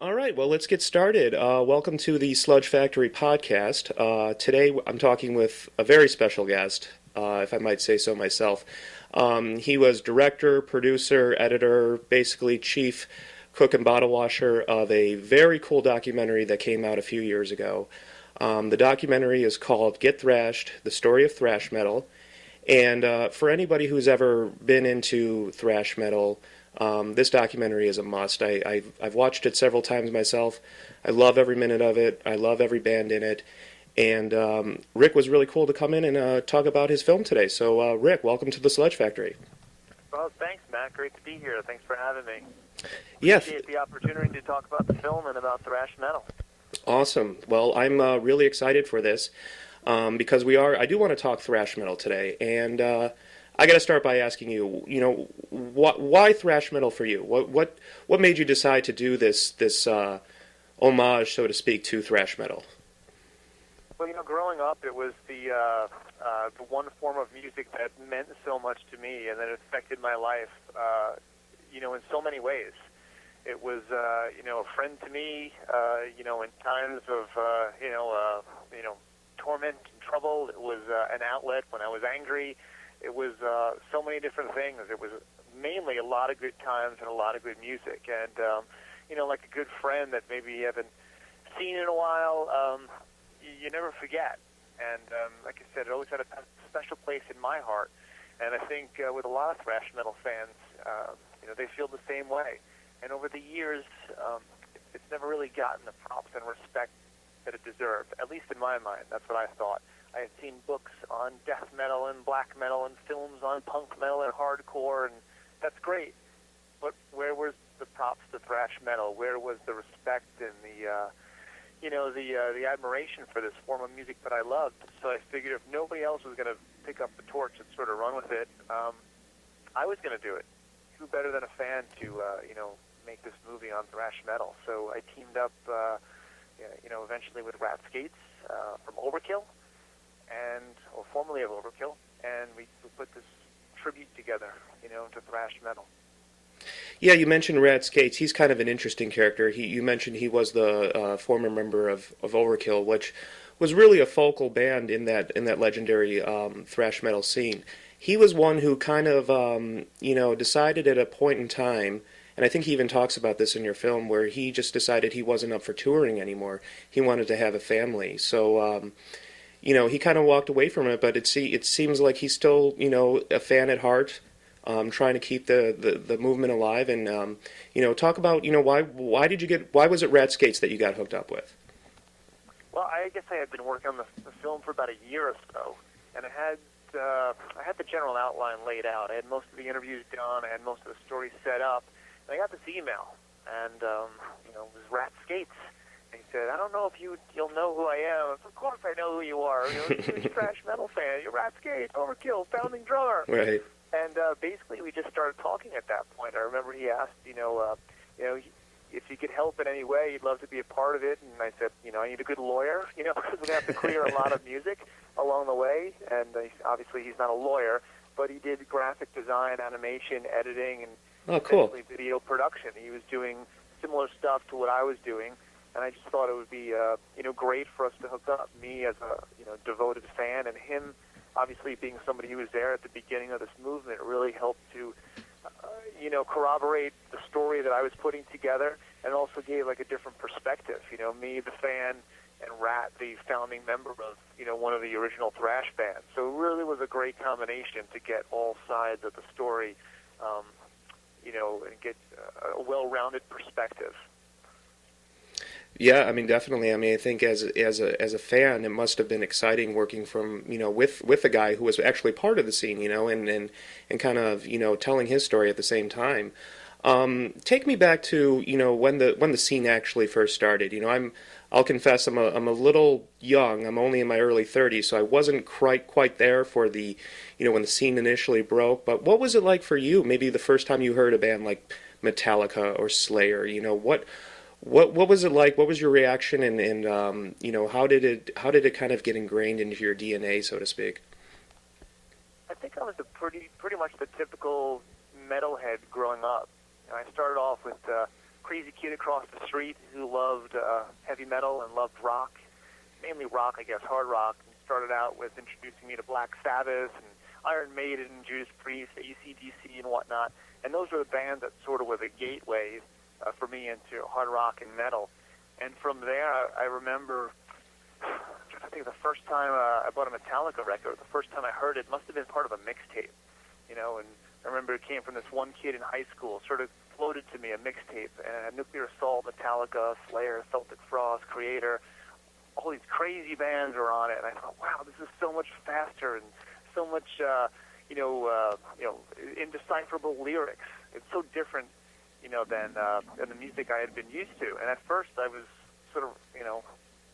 All right, well, let's get started. Welcome to the Sludge Factory podcast. Today I'm talking with a very special guest, if I might say so myself. He was director, producer, editor, basically chief cook and bottle washer of a very cool documentary that came out a few years ago. The documentary is called Get Thrashed, The Story of Thrash Metal. And for anybody who's ever been into thrash metal, this documentary is a must. I've watched it several times myself. I love every minute of it. I love every band in it. And Rick was really cool to come in and talk about his film today. So, Rick, welcome to the Sludge Factory. Well, thanks, Matt. Great to be here. Thanks for having me. Yeah. Appreciate the opportunity to talk about the film and about thrash metal. Awesome. Well, I'm really excited for this because I do want to talk thrash metal today. And I got to start by asking you, why thrash metal for you? What made you decide to do this homage, so to speak, to thrash metal? Well, growing up, it was the one form of music that meant so much to me, and that affected my life, in so many ways. It was, a friend to me, in times of, torment and trouble. It was an outlet when I was angry. It was so many different things. It was mainly a lot of good times and a lot of good music. And, like a good friend that maybe you haven't seen in a while, you never forget. And like I said, it always had a special place in my heart. And I think with a lot of thrash metal fans, they feel the same way. And over the years, it's never really gotten the props and respect that it deserved, at least in my mind. That's what I thought. I had seen books on death metal and black metal and films on punk metal and hardcore, and that's great. But where was the props to thrash metal? Where was the respect and the admiration for this form of music that I loved? So I figured if nobody else was going to pick up the torch and sort of run with it, I was going to do it. Who better than a fan to, make this movie on thrash metal? So I teamed up, eventually with Rat Skates from Overkill, or formerly of Overkill, and we put this tribute together, to thrash metal. Yeah, you mentioned Rat Skates. He's kind of an interesting character. You mentioned he was the former member of Overkill, which was really a focal band in that legendary thrash metal scene. He was one who kind of, decided at a point in time, and I think he even talks about this in your film, where he just decided he wasn't up for touring anymore. He wanted to have a family. So, he kind of walked away from it, but it seems like he's still, a fan at heart, trying to keep the movement alive. And, talk about, why was it Rat Skates that you got hooked up with? Well, I guess I had been working on the film for about a year or so, and I had the general outline laid out. I had most of the interviews done. I had most of the stories set up. And I got this email, and it was Rat Skates. And he said, "I don't know if you'll know who I am." Of course, I know who you are. You're a huge thrash metal fan. You're Rat Skates, Overkill, founding drummer. Right. And basically, we just started talking at that point. I remember he asked, if he could help in any way, he'd love to be a part of it. And I said, I need a good lawyer, because we're going to have to clear a lot of music along the way. And obviously, he's not a lawyer, but he did graphic design, animation, editing, and cool. Video production. He was doing similar stuff to what I was doing, and I just thought it would be, great for us to hook up. Me as a, devoted fan, and him, obviously being somebody who was there at the beginning of this movement, really helped to, corroborate the story that I was putting together, and also gave like a different perspective. Me, the fan, and Rat, the founding member of, one of the original thrash bands. So it really was a great combination to get all sides of the story, and get a well-rounded perspective. Yeah, I mean, definitely. I mean, I think as a fan, it must have been exciting working from with a guy who was actually part of the scene, and kind of telling his story at the same time. Take me back to when the scene actually first started. I'll confess I'm a little young. I'm only in my early 30s, so I wasn't quite there for the when the scene initially broke. But what was it like for you? Maybe the first time you heard a band like Metallica or Slayer. What was it like? What was your reaction, and how did it kind of get ingrained into your DNA, so to speak? I think I was pretty much the typical metalhead growing up. I started off with crazy kid across the street who loved heavy metal and loved rock, mainly rock, I guess, hard rock. And started out with introducing me to Black Sabbath and Iron Maiden, Judas Priest, AC/DC, and whatnot. And those were the bands that sort of were the gateways for me into hard rock and metal. And from there, I remember, I think the first time I bought a Metallica record, the first time I heard it must have been part of a mixtape, you know, and I remember it came from this one kid in high school, sort of floated to me a mixtape, and Nuclear Assault, Metallica, Slayer, Celtic Frost, Creator, all these crazy bands were on it, and I thought, wow, this is so much faster and so much, indecipherable lyrics. It's so different, than the music I had been used to. And at first, I was sort of,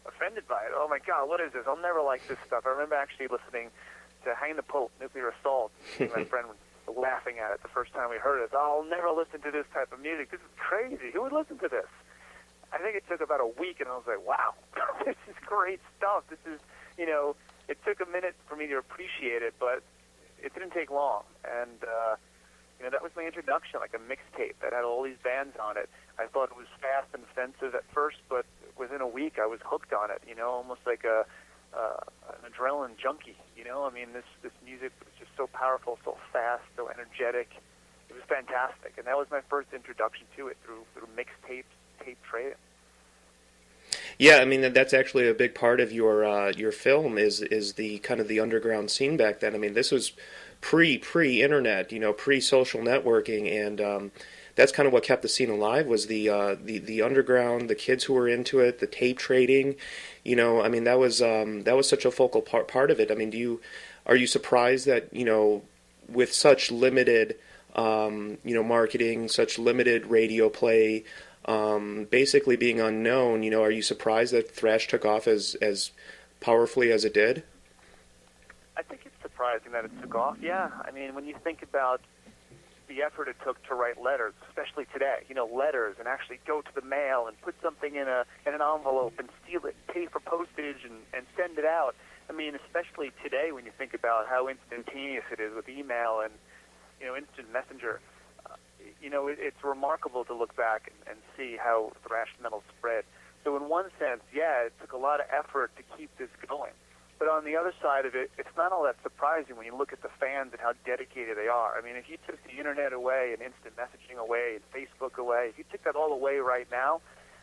offended by it. Oh my God, what is this? I'll never like this stuff. I remember actually listening to Hang the Pope, Nuclear Assault. My friend was laughing at it the first time we heard it. Oh, I'll never listen to this type of music. This is crazy. Who would listen to this? I think it took about a week, and I was like, wow, this is great stuff. This is, it took a minute for me to appreciate it, but it didn't take long. And, that was my introduction, like a mixtape that had all these bands on it. I thought it was fast and offensive at first, but within a week I was hooked on it, almost like an adrenaline junkie, this music was just so powerful, so fast, so energetic. It was fantastic, and that was my first introduction to it through mixtapes, tape trading. Yeah, I mean that's actually a big part of your film is the kind of the underground scene back then. I mean, this was pre-internet, pre-social networking, and that's kind of what kept the scene alive was the underground, the kids who were into it, the tape trading. I mean that was such a focal part of it. I mean, are you surprised that with such limited marketing, such limited radio play, basically being unknown, are you surprised that thrash took off as powerfully as it did? I think it's surprising that it took off, yeah. I mean, when you think about the effort it took to write letters, especially today, letters, and actually go to the mail and put something in an envelope and seal it, pay for postage and send it out. I mean, especially today when you think about how instantaneous it is with email and, instant messenger. It's remarkable to look back and see how thrash metal spread. So in one sense, yeah, it took a lot of effort to keep this going. But on the other side of it, it's not all that surprising when you look at the fans and how dedicated they are. I mean, if you took the internet away and instant messaging away and Facebook away, if you took that all away right now,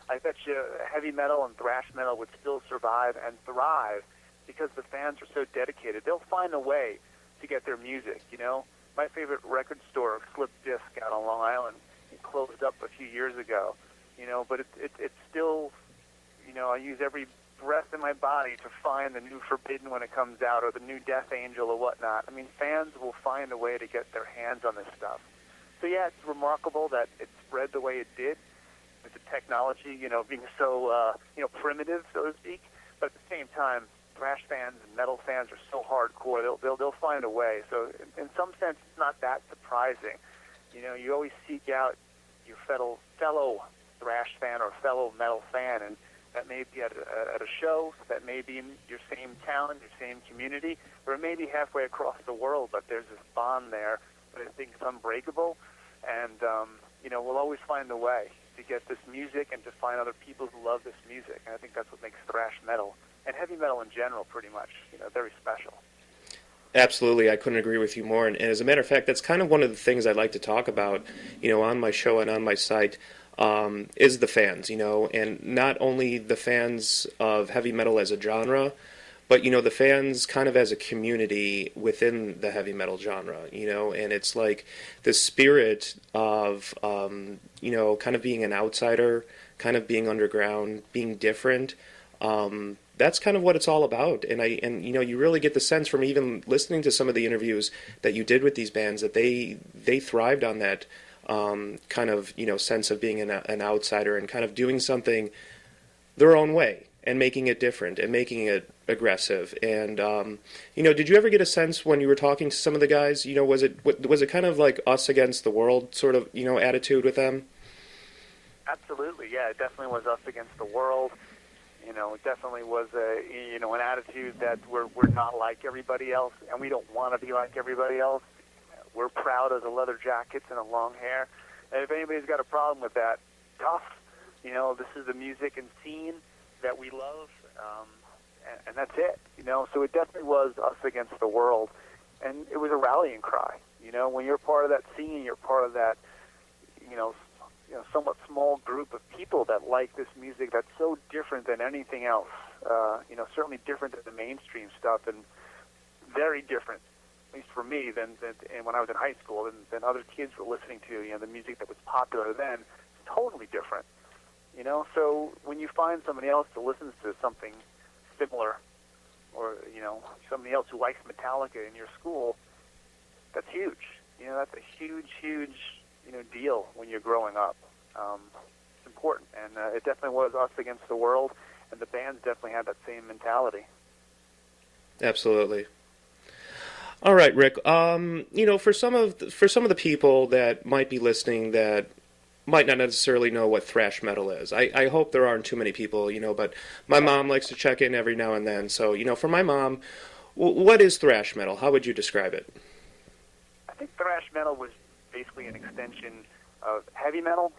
I bet you heavy metal and thrash metal would still survive and thrive because the fans are so dedicated. They'll find a way to get their music, My favorite record store, Slip Disc, out on Long Island, it closed up a few years ago, but it's still, I use every breath in my body to find the new Forbidden when it comes out or the new Death Angel or whatnot. I mean, fans will find a way to get their hands on this stuff. So, yeah, it's remarkable that it spread the way it did with the technology, being so, primitive, so to speak. But at the same time, thrash fans and metal fans are so hardcore, they'll find a way. So in some sense, it's not that surprising. You always seek out your fellow thrash fan or fellow metal fan, and that may be at a show, that may be in your same town, your same community, or it may be halfway across the world, but there's this bond there that I think is unbreakable, and, we'll always find a way to get this music and to find other people who love this music, and I think that's what makes thrash metal, and heavy metal in general, pretty much, very special. Absolutely, I couldn't agree with you more, and as a matter of fact, that's kind of one of the things I'd like to talk about, on my show and on my site, is the fans, and not only the fans of heavy metal as a genre, but, the fans kind of as a community within the heavy metal genre, and it's like the spirit of, kind of being an outsider, kind of being underground, being different. That's kind of what it's all about, and you really get the sense from even listening to some of the interviews that you did with these bands that they thrived on that kind of sense of being an outsider and kind of doing something their own way and making it different and making it aggressive. And did you ever get a sense when you were talking to some of the guys? Was it kind of like us against the world sort of attitude with them? Absolutely, yeah. It definitely was us against the world. It definitely was an attitude that we're not like everybody else, and we don't want to be like everybody else. We're proud of the leather jackets and the long hair. And if anybody's got a problem with that, tough. You know, this is the music and scene that we love, and that's it. You know, so it definitely was us against the world, and it was a rallying cry. You know, when you're part of that scene, you're part of that, you know, somewhat small group of people that like this music that's so different than anything else. You know, certainly different than the mainstream stuff, and very different, at least for me, than and when I was in high school, than other kids were listening to. You know, the music that was popular then is totally different. You know, so when you find somebody else that listens to something similar, or, you know, somebody else who likes Metallica in your school, that's huge. You know, that's a huge, you know, deal when you're growing up. It's important, and it definitely was us against the world, and the bands definitely had that same mentality. Absolutely. All right, Rick. You know, for some of the people that might be listening that might not necessarily know what thrash metal is, I hope there aren't too many people, you know, but my mom likes to check in every now and then. So, you know, for my mom, what is thrash metal? How would you describe it? I think thrash metal was basically an extension of heavy metal,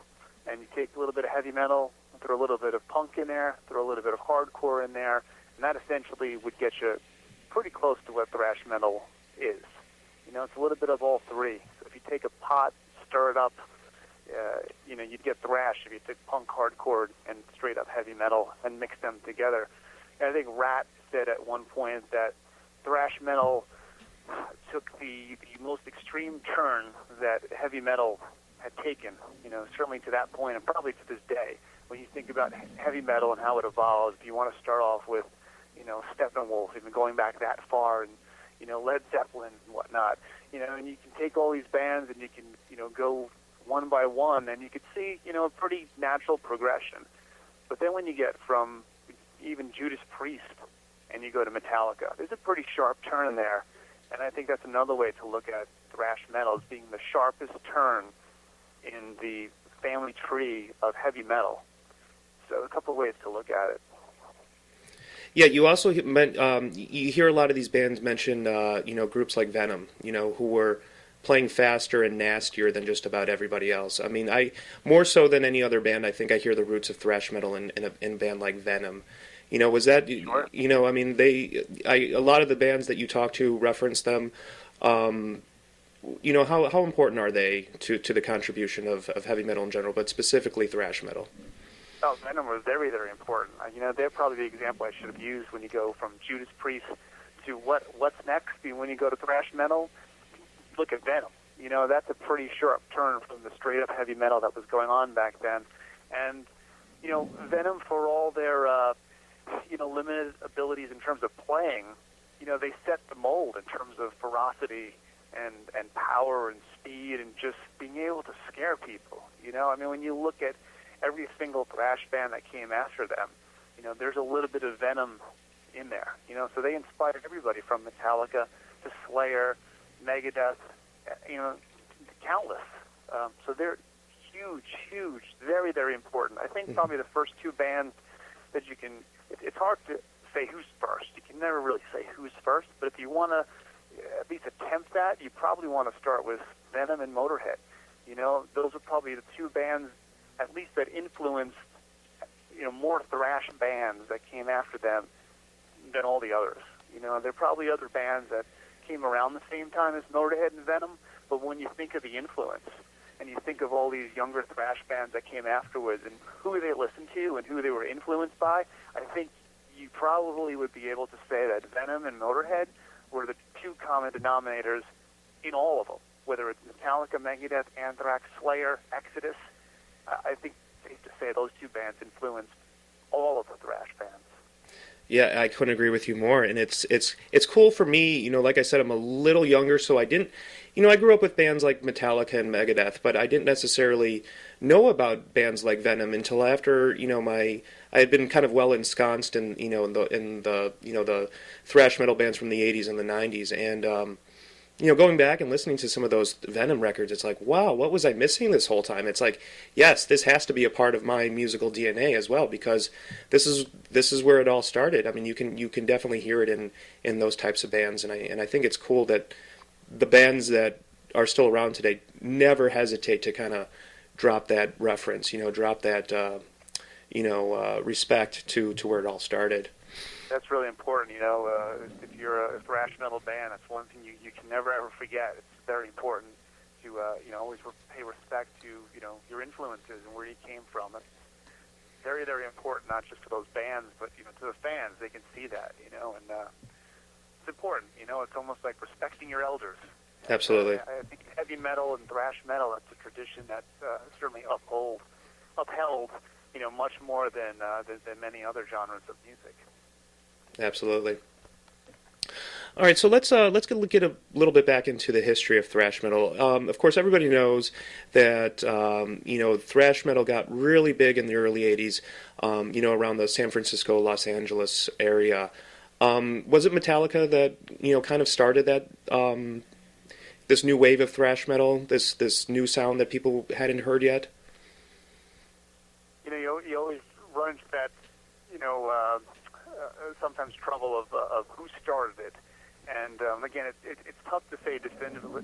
and you take a little bit of heavy metal, throw a little bit of punk in there, throw a little bit of hardcore in there, and that essentially would get you pretty close to what thrash metal is. You know, it's a little bit of all three. So if you take a pot, stir it up, you know, you'd get thrash if you took punk, hardcore, and straight up heavy metal and mix them together. And I think Rat said at one point that thrash metal took the most extreme turn that heavy metal had taken, you know, certainly to that point, and probably to this day. When you think about heavy metal and how it evolves, you want to start off with, you know, Steppenwolf, even going back that far, and, you know, Led Zeppelin and whatnot. You know, and you can take all these bands and you can, you know, go one by one, and you could see, you know, a pretty natural progression. But then when you get from even Judas Priest and you go to Metallica, there's a pretty sharp turn there. And I think that's another way to look at thrash metal, as being the sharpest turn in the family tree of heavy metal. So a couple of ways to look at it. Yeah, you also you hear a lot of these bands mention, you know, groups like Venom, you know, who were playing faster and nastier than just about everybody else. I mean, I more so than any other band, I think I hear the roots of thrash metal in a band like Venom. You know, was that, Sure. you know, I mean, a lot of the bands that you talk to reference them. You know, how important are they to the contribution of heavy metal in general, but specifically thrash metal? Oh, Venom was very, very important. You know, they're probably the example I should have used when you go from Judas Priest to what's next. When you go to thrash metal, look at Venom. You know, that's a pretty sharp turn from the straight-up heavy metal that was going on back then. And, you know, Venom, for all their, you know, limited abilities in terms of playing, you know, they set the mold in terms of ferocity and power and speed and just being able to scare people. You know, I mean, when you look at every single thrash band that came after them, you know, there's a little bit of Venom in there. You know, so they inspired everybody from Metallica to Slayer, Megadeth, you know, countless. So they're huge, very, very important. I think probably the first two bands that you can, it's hard to say who's first. You can never really say who's first, but if you want to at least attempt that, you probably want to start with Venom and Motorhead. You know, those are probably the two bands, at least, that influenced, you know, more thrash bands that came after them than all the others. You know, there are probably other bands that came around the same time as Motorhead and Venom, but when you think of the influence, and you think of all these younger thrash bands that came afterwards and who they listened to and who they were influenced by, I think you probably would be able to say that Venom and Motorhead were the two common denominators in all of them, whether it's Metallica, Megadeth, Anthrax, Slayer, Exodus. I think it's safe to say those two bands influenced all of the thrash bands. Yeah, I couldn't agree with you more. And it's cool for me, you know, like I said, I'm a little younger, so I didn't, you know, I grew up with bands like Metallica and Megadeth, but I didn't necessarily know about bands like Venom until after, you know, I had been kind of well ensconced in, you know, in the you know, the thrash metal bands from the 80s and the 90s, and you know, going back and listening to some of those Venom records, it's like, wow, what was I missing this whole time? It's like, yes, this has to be a part of my musical DNA as well, because this is where it all started. I mean, you can definitely hear it in those types of bands, and I think it's cool that the bands that are still around today never hesitate to kind of drop that reference, you know, drop that respect to where it all started. That's really important. If you're a thrash metal band, that's one thing you can never ever forget. It's very important to always pay respect to your influences and where you came from. That's very, very important, not just to those bands, but to the fans. They can see that, and it's important. It's almost like respecting your elders. Absolutely. I think heavy metal and thrash metal, that's a tradition that's certainly upheld, much more than many other genres of music. Absolutely. All right, so let's get a little bit back into the history of thrash metal. Of course, everybody knows that thrash metal got really big in the early '80s. Around the San Francisco, Los Angeles area. Was it Metallica that kind of started that this new wave of thrash metal, this new sound that people hadn't heard yet? You always run into that, sometimes trouble of who started it. And again, it's tough to say definitively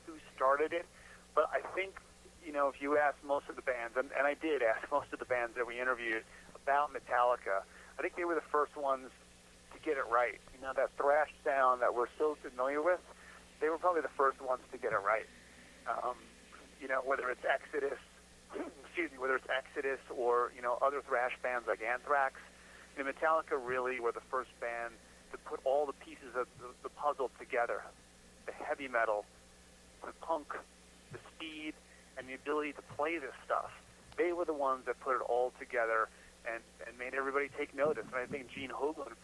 who started it. But I think, if you ask most of the bands, and I did ask most of the bands that we interviewed about Metallica, I think they were the first ones to get it right. That thrash sound that we're so familiar with, they were probably the first ones to get it right. Whether it's Exodus, or other thrash bands like Anthrax, Metallica really were the first band to put all the pieces of the puzzle together: the heavy metal, the punk, the speed, and the ability to play this stuff. They were the ones that put it all together and made everybody take notice. And I think Gene Hoglan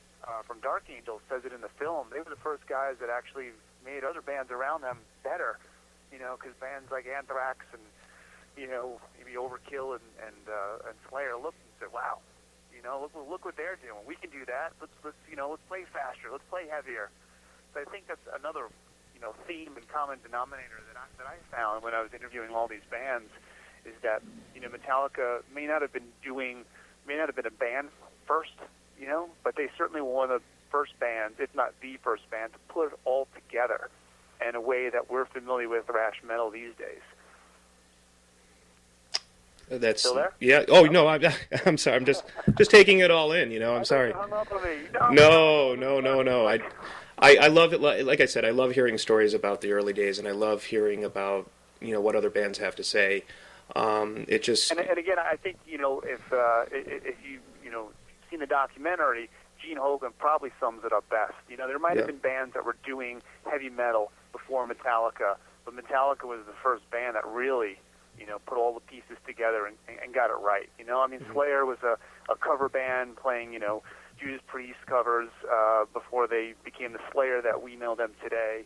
from Dark Angel says it in the film. They were the first guys that actually made other bands around them better, because bands like Anthrax and maybe Overkill and Slayer looked and said, "Wow, look what they're doing. We can do that. Let's play faster. Let's play heavier." So I think that's another theme and common denominator that I found when I was interviewing all these bands, is that Metallica may not have been a band first, but they certainly were one of the first bands, if not the first band, to put it all together in a way that we're familiar with thrash metal these days. That's Still there? Yeah. Oh no, I'm sorry. I'm just taking it all in. I'm sorry. Hung up on me. No. I love it. Like I said, I love hearing stories about the early days, and I love hearing about what other bands have to say. It just and again, I think if you've seen the documentary, Gene Hoglan probably sums it up best. There might have been bands that were doing heavy metal before Metallica, but Metallica was the first band that really put all the pieces together and got it right. Slayer was a cover band playing Judas Priest covers before they became the Slayer that we know them today.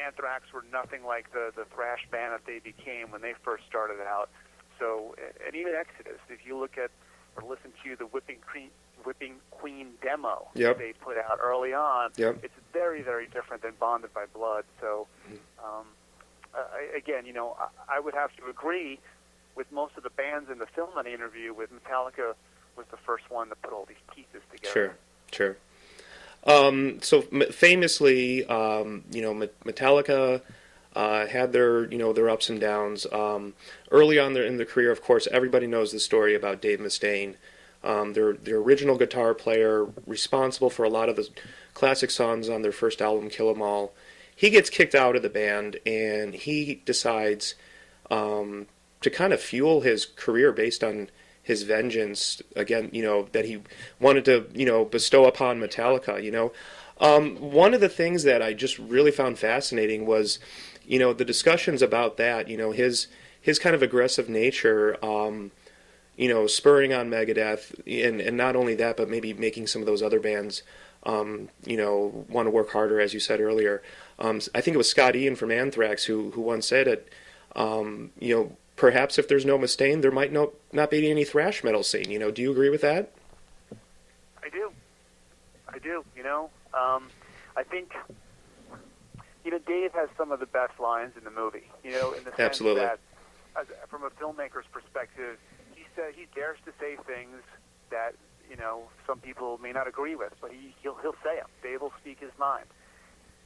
Anthrax were nothing like the thrash band that they became when they first started out. So, and even Exodus, if you look at or listen to the Whipping Queen demo that they put out early on, it's very, very different than Bonded by Blood. So, again, I would have to agree with most of the bands in the film I interview with. Metallica was the first one to put all these pieces together. Sure. So famously, Metallica had their ups and downs. Early on in their career, of course, everybody knows the story about Dave Mustaine, their original guitar player, responsible for a lot of the classic songs on their first album, Kill 'Em All. He gets kicked out of the band, and he decides to kind of fuel his career based on his vengeance again, that he wanted to, bestow upon Metallica. One of the things that I just really found fascinating was, the discussions about that. His kind of aggressive nature, spurring on Megadeth, and not only that, but maybe making some of those other bands, want to work harder, as you said earlier. I think it was Scott Ian from Anthrax who once said it. Perhaps if there's no Mustaine, there might not be any thrash metal scene. Do you agree with that? I do. I think Dave has some of the best lines in the movie. In the sense Absolutely. that, from a filmmaker's perspective, he dares to say things that some people may not agree with, but he'll say them. Dave will speak his mind.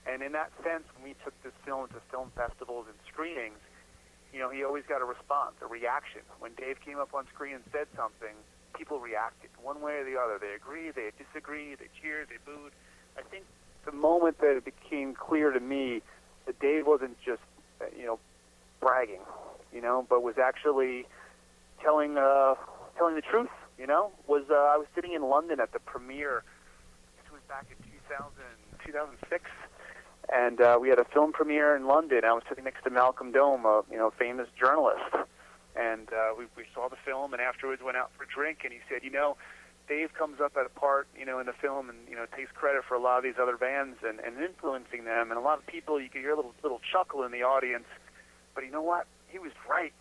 And in that sense, when we took this film to film festivals and screenings, he always got a response, a reaction. When Dave came up on screen and said something, people reacted one way or the other. They agreed, they disagreed, they cheered, they booed. I think the moment that it became clear to me that Dave wasn't just, bragging, but was actually telling the truth, was I was sitting in London at the premiere. This was back in 2006. And we had a film premiere in London. I was sitting next to Malcolm Dome, a famous journalist. And we saw the film, and afterwards went out for a drink. And he said, Dave comes up at a part, in the film, and takes credit for a lot of these other bands and influencing them. And a lot of people, you could hear a little chuckle in the audience. But you know what? He was right.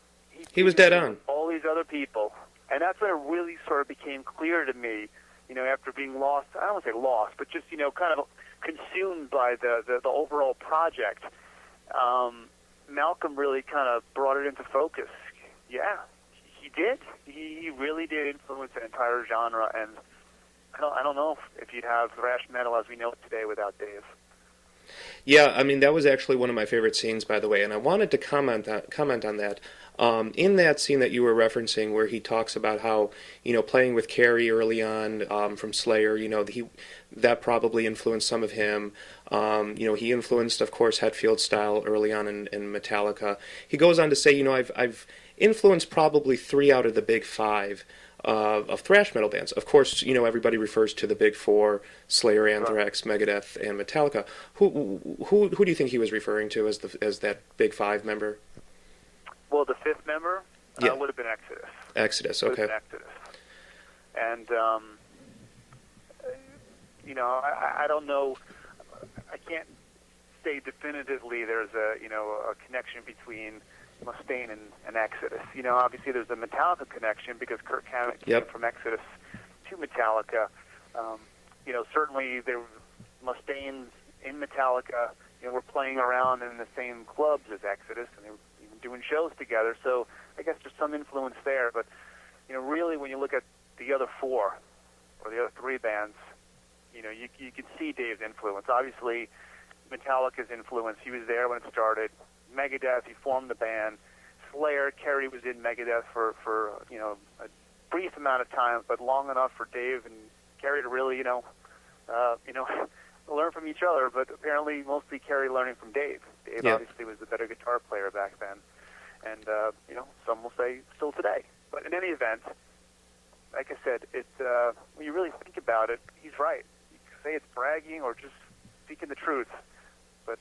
He was dead on. All these other people, and that's when it really sort of became clear to me. After being lost, I don't want to say lost, but just kind of consumed by the overall project, Malcolm really kind of brought it into focus. Yeah, he did. He really did influence the entire genre, and I don't know if you'd have thrash metal as we know it today without Dave. Yeah, I mean, that was actually one of my favorite scenes, by the way, and I wanted to comment on that. In that scene that you were referencing, where he talks about how, playing with Carrie early on from Slayer, that probably influenced some of him. He influenced, of course, Hetfield's style early on in Metallica. He goes on to say, I've influenced probably 3 out of the big 5 of thrash metal bands. Of course, everybody refers to the big 4: Slayer, Anthrax, Megadeth, and Metallica. Who do you think he was referring to as that big 5 member? Well, the 5th member would have been Exodus. Exodus, okay. Exodus. And I don't know. I can't say definitively there's a connection between Mustaine and Exodus. Obviously there's a Metallica connection because Kirk Hammett came from Exodus to Metallica. Certainly there was Mustaine's in Metallica. Were playing around in the same clubs as Exodus, and they were even doing shows together. So I guess there's some influence there. But really, when you look at the other 4 or the other 3 bands, you can see Dave's influence. Obviously, Metallica's influence. He was there when it started. Megadeth, he formed the band. Slayer, Kerry was in Megadeth for a brief amount of time, but long enough for Dave and Kerry to really learn from each other. But apparently, mostly Kerry learning from Dave. Dave obviously was the better guitar player back then, and some will say still today. But in any event, like I said, when you really think about it, he's right. You can say it's bragging or just speaking the truth, but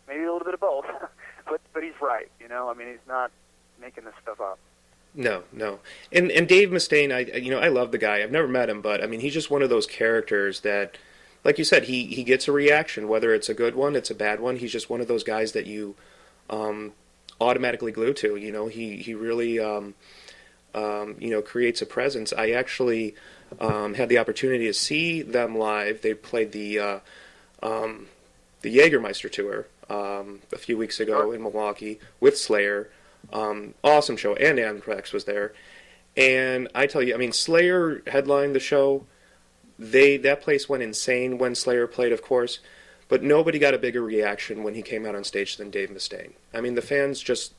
maybe a little bit of both. but he's right. I mean, he's not making this stuff up. No. And Dave Mustaine, I love the guy. I've never met him, but I mean, he's just one of those characters that, like you said, he gets a reaction, whether it's a good one, it's a bad one. He's just one of those guys that you automatically glue to. He really creates a presence. I actually had the opportunity to see them live. They played the Jägermeister tour a few weeks ago in Milwaukee with Slayer. Awesome show, and Anthrax was there. And I tell you, I mean, Slayer headlined the show. That place went insane when Slayer played, of course, but nobody got a bigger reaction when he came out on stage than Dave Mustaine. I mean, the fans just,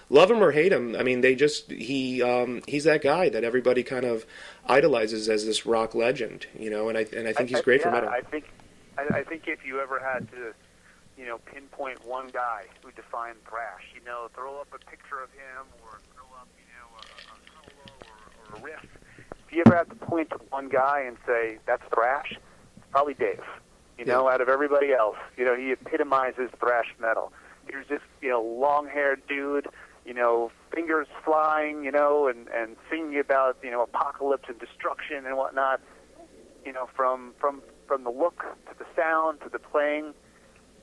love him or hate him. I mean, he's that guy that everybody kind of idolizes as this rock legend, and I think he's great for metal. I think if you ever had to, pinpoint one guy who defined thrash, throw up a picture of him or throw up, a solo or a riff. If you ever had to point to one guy and say, that's thrash, it's probably Dave. Out of everybody else, he epitomizes thrash metal. Here's this, long-haired dude, fingers flying, and singing about, apocalypse and destruction and whatnot, from the look to the sound to the playing.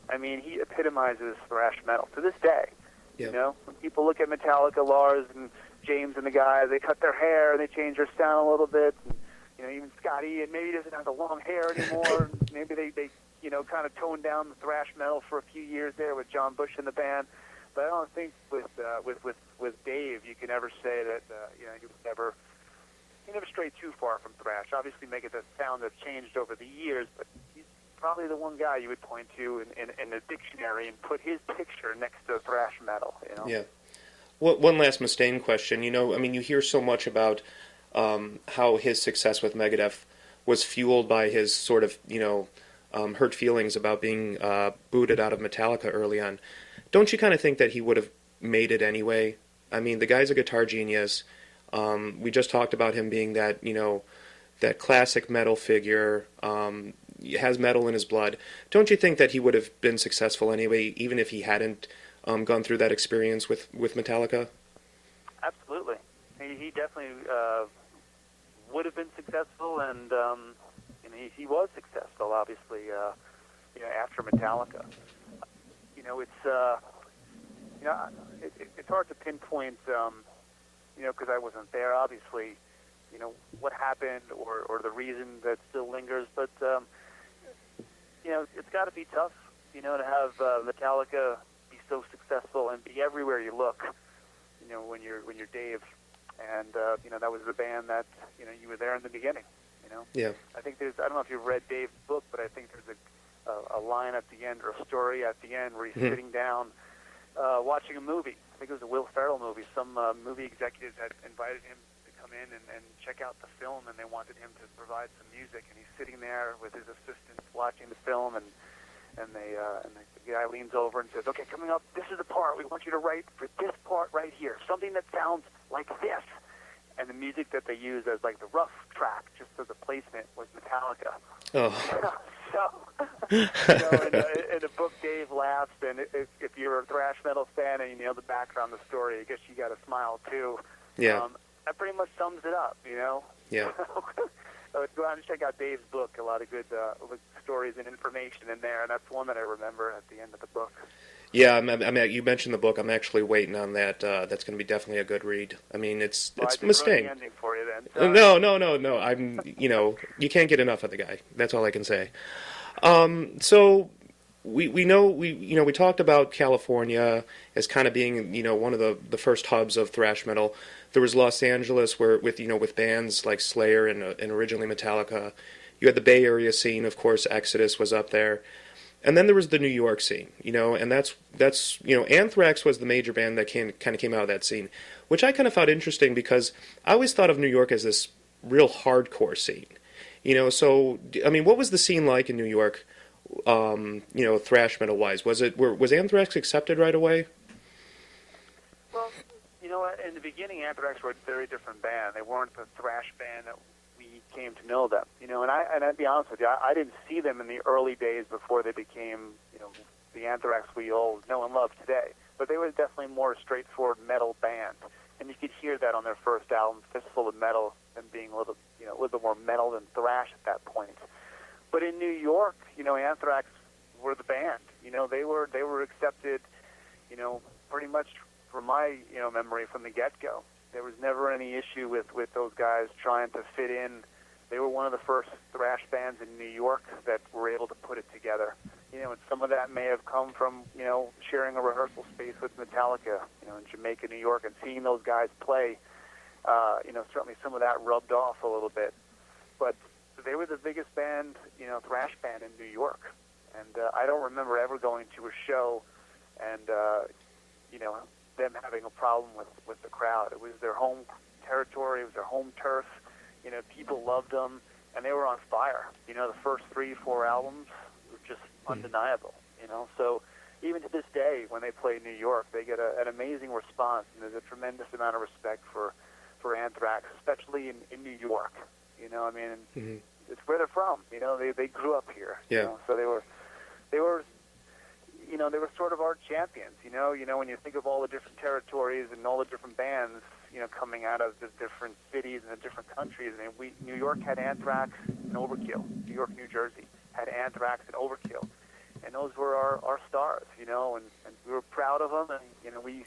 I mean, he epitomizes thrash metal to this day. Yeah. When people look at Metallica, Lars and James and the guys, they cut their hair and they change their sound a little bit. And, even Scotty, and maybe he doesn't have the long hair anymore. Maybe they kind of toned down the thrash metal for a few years there with John Bush in the band. But I don't think with Dave you can ever say that he never strayed too far from thrash. Obviously, Megadeth's sound has changed over the years, but he's probably the one guy you would point to in a dictionary and put his picture next to thrash metal. Yeah. Well, one last Mustaine question. I mean, you hear so much about how his success with Megadeth was fueled by his sort of, hurt feelings about being booted out of Metallica early on. Don't you kind of think that he would have made it anyway? I mean, the guy's a guitar genius. We just talked about him being that, that classic metal figure. He has metal in his blood. Don't you think that he would have been successful anyway, even if he hadn't gone through that experience with Metallica? Absolutely. He definitely would have been successful, and he was successful, obviously, after Metallica. It's hard to pinpoint, because I wasn't there, obviously, what happened or the reason that still lingers. But, it's got to be tough, to have Metallica be so successful and be everywhere you look, when you're Dave. And, that was the band that, you were there in the beginning, Yeah. I think I don't know if you've read Dave's book, but I think there's a line at the end or a story at the end where he's sitting down watching a movie. I think it was a Will Ferrell movie. Some movie executives had invited him to come in and check out the film, and they wanted him to provide some music. And he's sitting there with his assistants watching the film, and the guy leans over and says, "Okay, coming up, this is the part we want you to write for this part right here, something that sounds like this." And the music that they used as like the rough track, just as a placement, was Metallica. Oh. So, in the book, Dave laughs, and if you're a thrash metal fan and you know the background of the story, I guess you got to smile too. Yeah. That pretty much sums it up, Yeah. So go out and check out Dave's book. A lot of good stories and information in there, and that's one that I remember at the end of the book. Yeah, I mean, you mentioned the book. I'm actually waiting on that. That's going to be definitely a good read. I mean, it's Mustaine. The ending for you then. No. I'm, you can't get enough of the guy. That's all I can say. So we know we talked about California as kind of being one of the first hubs of thrash metal. There was Los Angeles where with bands like Slayer and originally Metallica. You had the Bay Area scene, of course. Exodus was up there. And then there was the New York scene, and that's Anthrax was the major band that kind of came out of that scene, which I kind of found interesting because I always thought of New York as this real hardcore scene, So I mean, what was the scene like in New York, thrash metal wise? Was Anthrax accepted right away? Well, in the beginning, Anthrax were a very different band. They weren't the thrash band that we came to know them, and I'd be honest with you, I didn't see them in the early days before they became, the Anthrax we all know and love today. But they were definitely more a straightforward metal band, and you could hear that on their first album, Fistful of Metal, and being a little bit more metal than thrash at that point. But in New York, Anthrax were the band. They were accepted, pretty much from my memory from the get-go. There was never any issue with those guys trying to fit in. They were one of the first thrash bands in New York that were able to put it together. And some of that may have come from, sharing a rehearsal space with Metallica, in Jamaica, New York, and seeing those guys play. Certainly some of that rubbed off a little bit. But they were the biggest band, thrash band in New York. And I don't remember ever going to a show and, them having a problem with the crowd. It was their home territory. It was their home turf. People loved them, and they were on fire. The first 3-4 albums were just undeniable. So even to this day, when they play New York, they get an amazing response, and there's a tremendous amount of respect for Anthrax, especially in New York. It's where they're from. They grew up here. Yeah. So they were they were sort of our champions. When you think of all the different territories and all the different bands, coming out of the different cities and the different countries. And New York had Anthrax and Overkill. New York, New Jersey had Anthrax and Overkill. And those were our stars, and we were proud of them, and, we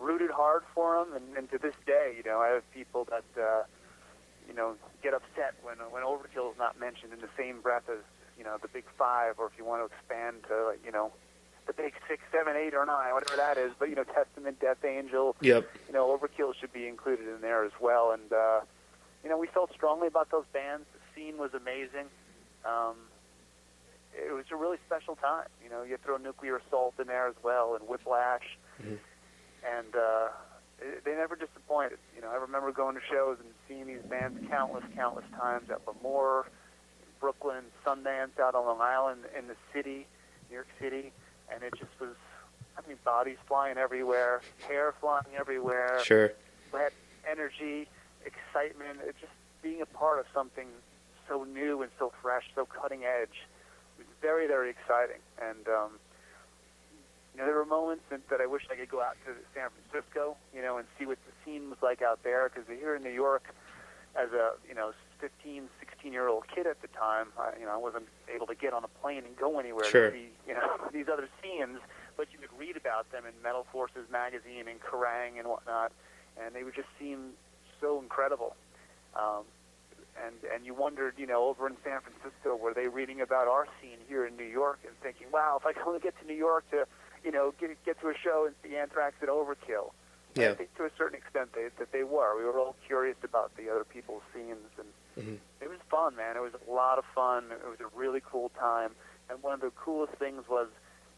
rooted hard for them. And to this day, I have people that, get upset when Overkill is not mentioned in the same breath as, the Big Five, or if you want to expand to, the Big 6, 7, 8, or 9, whatever that is. But, Testament, Death Angel, Yep. Overkill should be included in there as well. And, we felt strongly about those bands. The scene was amazing. it was a really special time. You know, you throw Nuclear Assault in there as well, and Whiplash, and they never disappointed. You know, I remember going to shows and seeing these bands countless times at Lemoore, Brooklyn, Sundance, out on Long Island, in the city, New York City, and it just was, I mean, bodies flying everywhere, hair flying everywhere, Sure. that energy, excitement, it just being a part of something so new and so fresh, so cutting edge. It was very, very exciting. And, you know, there were moments that I wish I could go out to San Francisco, you know, and see what the scene was like out there, because here in New York, as a, you know, 15, 16-year-old kid at the time, I wasn't able to get on a plane and go anywhere Sure. to see, you know, these other scenes, but you could read about them in Metal Forces magazine and Kerrang and whatnot, and they would just seem so incredible. And you wondered, you know, over in San Francisco, were they reading about our scene here in New York and thinking, wow, if I could only get to New York to, you know, get to a show and see Anthrax at Overkill. Yeah. I think to a certain extent that they were. We were all curious about the other people's scenes, and it was fun, man. It was a lot of fun. It was a really cool time. And one of the coolest things was,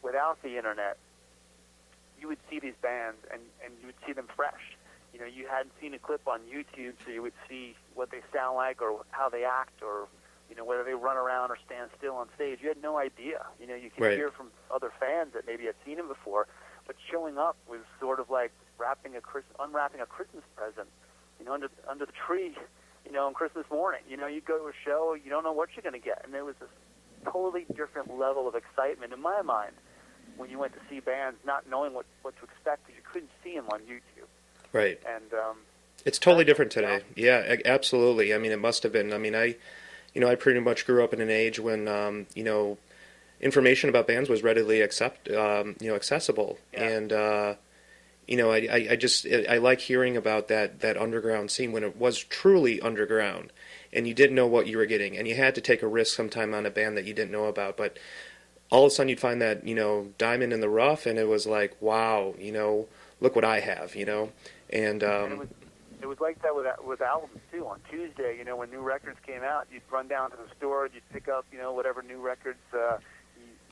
without the internet, you would see these bands, and you would see them fresh. You know, you hadn't seen a clip on YouTube, so you would see what they sound like or how they act, or, you know, whether they run around or stand still on stage. You had no idea. You know, you could Right. hear from other fans that maybe had seen them before, but showing up was sort of like unwrapping a Christmas present, you know, under the tree, you know, on Christmas morning. You know, you go to a show, you don't know what you're going to get, and there was this totally different level of excitement in my mind when you went to see bands, not knowing what to expect, because you couldn't see them on YouTube. Right. And It's totally different today. Yeah, absolutely. I mean, it must have been. I mean, I pretty much grew up in an age when, you know, information about bands was readily accessible. Yeah. And, you know, I like hearing about that underground scene when it was truly underground, and you didn't know what you were getting, and you had to take a risk sometime on a band that you didn't know about. But all of a sudden, you'd find that, you know, diamond in the rough, and it was like, wow, you know, look what I have, you know. And it was like that with albums too. On Tuesday, you know, when new records came out, you'd run down to the store, you'd pick up, you know, whatever new records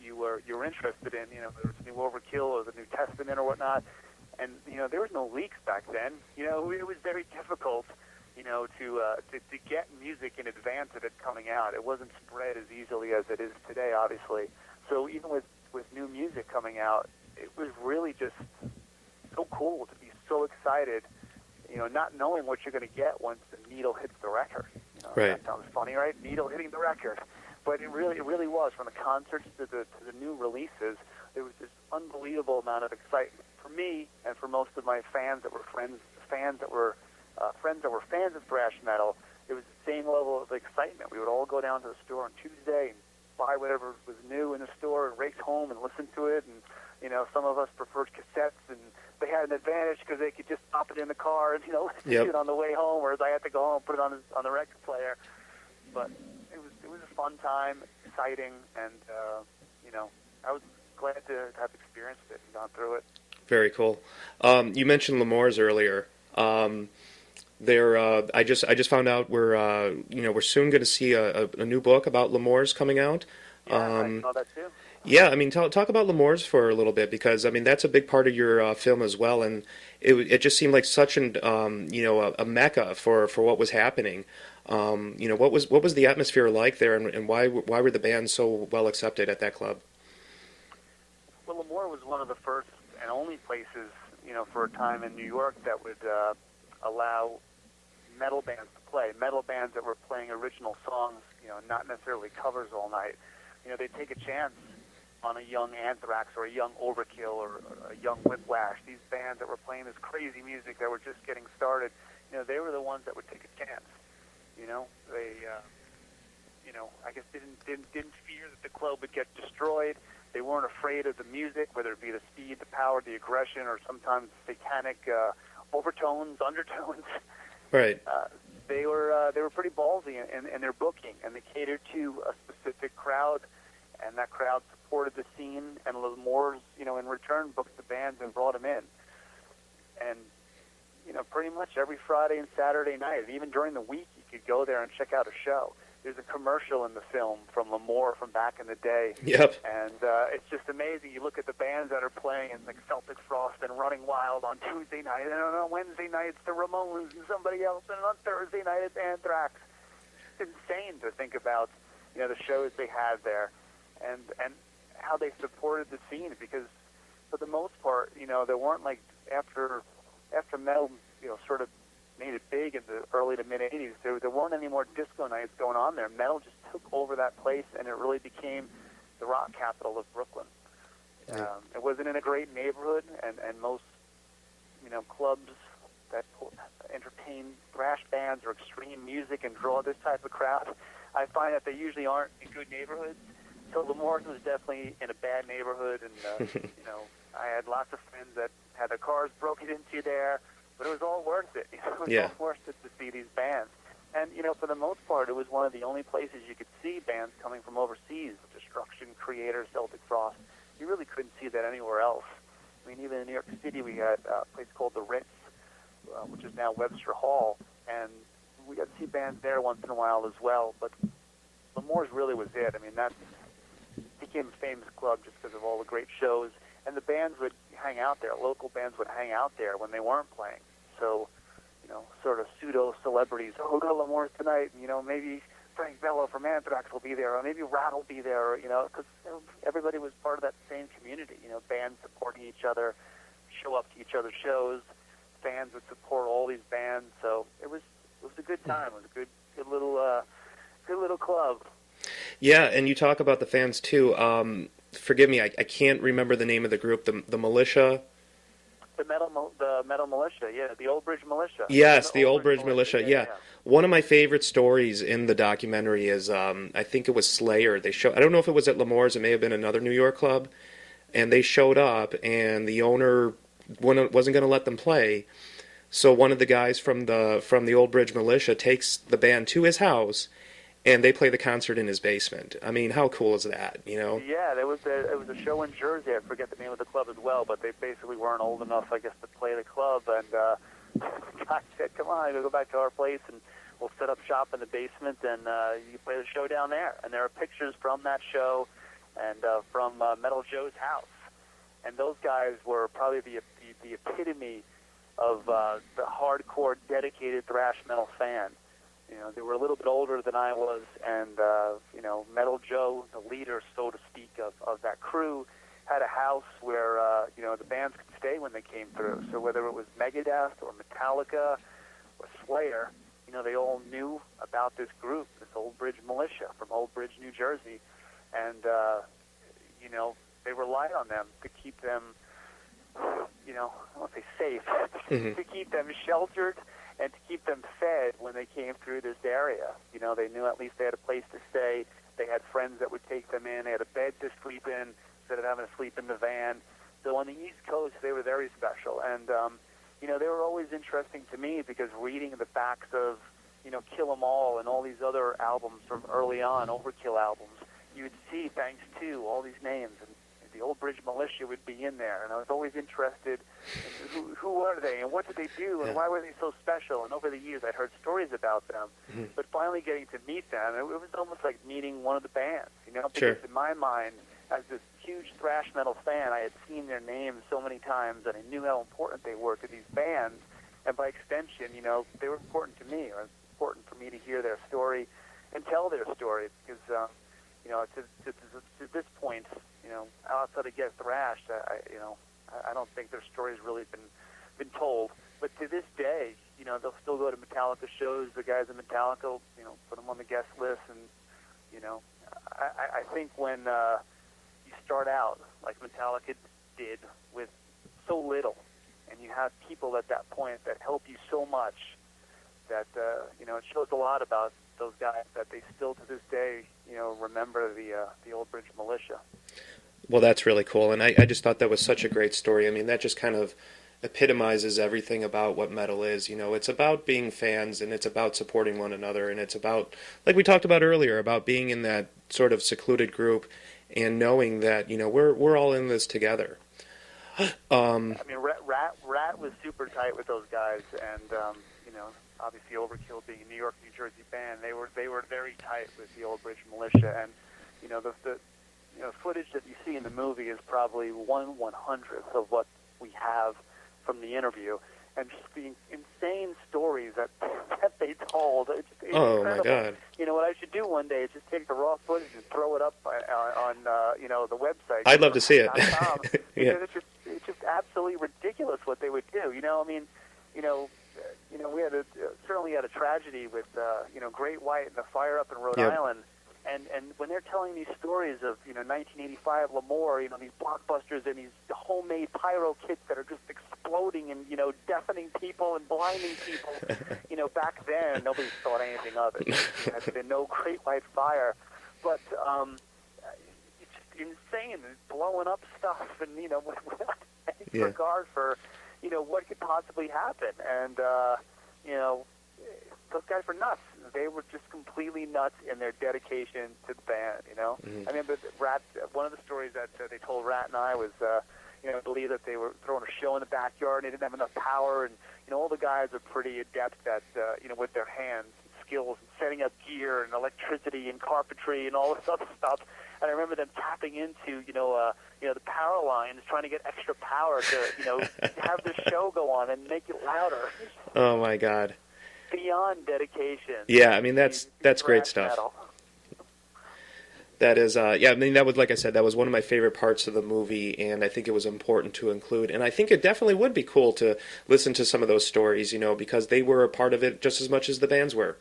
you were interested in, you know, whether it's New Overkill or the New Testament or whatnot. And you know, there was no leaks back then. You know, it was very difficult, you know, to get music in advance of it coming out. It wasn't spread as easily as it is today, obviously. So even with new music coming out, it was really just so cool to be so excited, you know, not knowing what you're going to get once the needle hits the record. You know, Right. That sounds funny, right? Needle hitting the record. But it really was. From the concerts to the new releases, there was this unbelievable amount of excitement for me and for most of my fans that were fans that were fans of thrash metal. It was the same level of excitement. We would all go down to the store on Tuesday and buy whatever was new in the store and race home and listen to it. And you know, some of us preferred cassettes, and they had an advantage because they could just pop it in the car and, you know, listen to it on the way home, whereas I had to go home and put it on the record player. But it was a fun time, exciting, and you know, I was glad to have experienced it and gone through it. Very cool. You mentioned Lemore's earlier. I just found out we're soon going to see a new book about Lemore's coming out. Yeah, I saw that too. Yeah, I mean, talk about Lemore's for a little bit, because I mean that's a big part of your film as well, and it just seemed like such a mecca for what was happening. You know, what was the atmosphere like there, and why were the bands so well accepted at that club? Well, Lemoore was one of the first and only places, you know, for a time in New York that would allow metal bands to play, metal bands that were playing original songs, you know, not necessarily covers all night. You know, they'd take a chance on a young Anthrax or a young Overkill or a young Whiplash. These bands that were playing this crazy music that were just getting started, you know, they were the ones that would take a chance. You know, they, you know, I guess didn't fear that the club would get destroyed. They weren't afraid of the music, whether it be the speed, the power, the aggression, or sometimes satanic overtones, undertones. Right. They were pretty ballsy in their booking, and they catered to a specific crowd, and that crowd supported the scene, and Lemore's, you know, in return booked the bands and brought them in. And, you know, pretty much every Friday and Saturday night, and even during the week, you could go there and check out a show. there's a commercial in the film from L'Amour from back in the day. Yep. And it's just amazing. You look at the bands that are playing, and like Celtic Frost and Running Wild on Tuesday night, and on Wednesday night it's the Ramones and somebody else, and on Thursday night it's Anthrax. It's insane to think about, the shows they had there, and how they supported the scene, because for the most part, there weren't like after metal, sort of made it big in the early to mid '80s. There weren't any more disco nights going on there. Metal just took over that place, and it really became the rock capital of Brooklyn. It wasn't in a great neighborhood, and most clubs that entertain thrash bands or extreme music and draw this type of crowd, I find that they usually aren't in good neighborhoods. So Lemoore was definitely in a bad neighborhood, and I had lots of friends that had their cars broken into there, but it was all worth it. It was all worth it to see these bands. And for the most part, it was one of the only places you could see bands coming from overseas: Destruction, Creator, Celtic Frost. You really couldn't see that anywhere else. I mean, even in New York City, we had a place called the Ritz, which is now Webster Hall, and we got to see bands there once in a while as well. But Lemoore's really was it. I mean, that became a famous club just because of all the great shows, and the bands would hang out there. Local bands would hang out there when they weren't playing. So, sort of pseudo-celebrities. Oh, we'll go to Lemoore's tonight, and, maybe Frank Bello from Anthrax will be there, or maybe Rat will be there, because everybody was part of that same community. Bands supporting each other, show up to each other's shows. Fans would support all these bands, so it was a good time. It was a good little club. Yeah, and you talk about the fans too. Forgive me, I can't remember the name of the group. The Militia. The Metal Militia, yeah, the Old Bridge Militia. Yes, the Old Bridge Militia. Yeah. One of my favorite stories in the documentary is I think it was Slayer. I don't know if it was at Lemoore's. It may have been another New York club, and they showed up, and the owner wasn't going to let them play. So one of the guys from the Old Bridge Militia takes the band to his house, and they play the concert in his basement. I mean, how cool is that? Yeah, it was a show in Jersey. I forget the name of the club as well, but they basically weren't old enough, I guess, to play the club. And the guy said, "Come on, we'll go back to our place, and we'll set up shop in the basement, and you play the show down there." And there are pictures from that show and from Metal Joe's house. And those guys were probably the epitome of the hardcore, dedicated thrash metal fan. They were a little bit older than I was, and Metal Joe, the leader, so to speak, of that crew, had a house where the bands could stay when they came through. So whether it was Megadeth or Metallica or Slayer, they all knew about this group, this Old Bridge Militia from Old Bridge, New Jersey, and they relied on them to keep them, I won't say safe, to keep them sheltered and to keep them fed when they came through this area. They knew at least they had a place to stay. They had friends that would take them in. They had a bed to sleep in instead of having to sleep in the van. So on the East Coast, they were very special. And, they were always interesting to me because reading the facts of, Kill 'Em All and all these other albums from early on, Overkill albums, you would see, thanks to all these names, and the Old Bridge Militia would be in there, and I was always interested in who are they, and what did they do, and why were they so special, and over the years I'd heard stories about them, but finally getting to meet them, it was almost like meeting one of the bands, because in my mind, as this huge thrash metal fan, I had seen their names so many times, and I knew how important they were to these bands, and by extension, they were important to me, or important for me to hear their story and tell their story, because, to this point, outside of Get Thrashed, I don't think their story's really been told. But to this day, they'll still go to Metallica shows. The guys in Metallica, put them on the guest list, and I think when you start out like Metallica did with so little, and you have people at that point that help you so much, that it shows a lot about those guys that they still to this day, remember the Old Bridge Militia. Well, that's really cool, and I just thought that was such a great story. I mean, that just kind of epitomizes everything about what metal is. It's about being fans, and it's about supporting one another, and it's about, like we talked about earlier, about being in that sort of secluded group and knowing that we're all in this together. I mean, Rat was super tight with those guys, and obviously Overkill being a New York, New Jersey band, they were very tight. White with the Old Bridge Militia, and the footage that you see in the movie is probably 1/100th of what we have from the interview, and just the insane stories that they told. It's Oh incredible. my God! What I should do one day is just take the raw footage and throw it up on the website. I'd love to see it. Yeah. Because it's just absolutely ridiculous what they would do. We certainly had a tragedy with Great White and the fire up in Rhode Yep. Island. And when they're telling these stories of 1985 Lemoore, these blockbusters and these homemade pyro kits that are just exploding and deafening people and blinding people, back then nobody thought anything of it. There had been no Great White Fire, but it's just insane and blowing up stuff and without any regard for what could possibly happen. And those guys were nuts. They were just completely nuts in their dedication to the band, Mm-hmm. I mean, one of the stories that they told Rat and I was, I believe that they were throwing a show in the backyard and they didn't have enough power, and, all the guys are pretty adept at, with their hands and skills and setting up gear and electricity and carpentry and all this other stuff. And I remember them tapping into, the power lines, trying to get extra power to, have the show go on and make it louder. Oh my God! Beyond dedication. Yeah, I mean that's great thrash stuff. metal. That is, I mean that was, like I said, that was one of my favorite parts of the movie, and I think it was important to include. And I think it definitely would be cool to listen to some of those stories, because they were a part of it just as much as the bands were.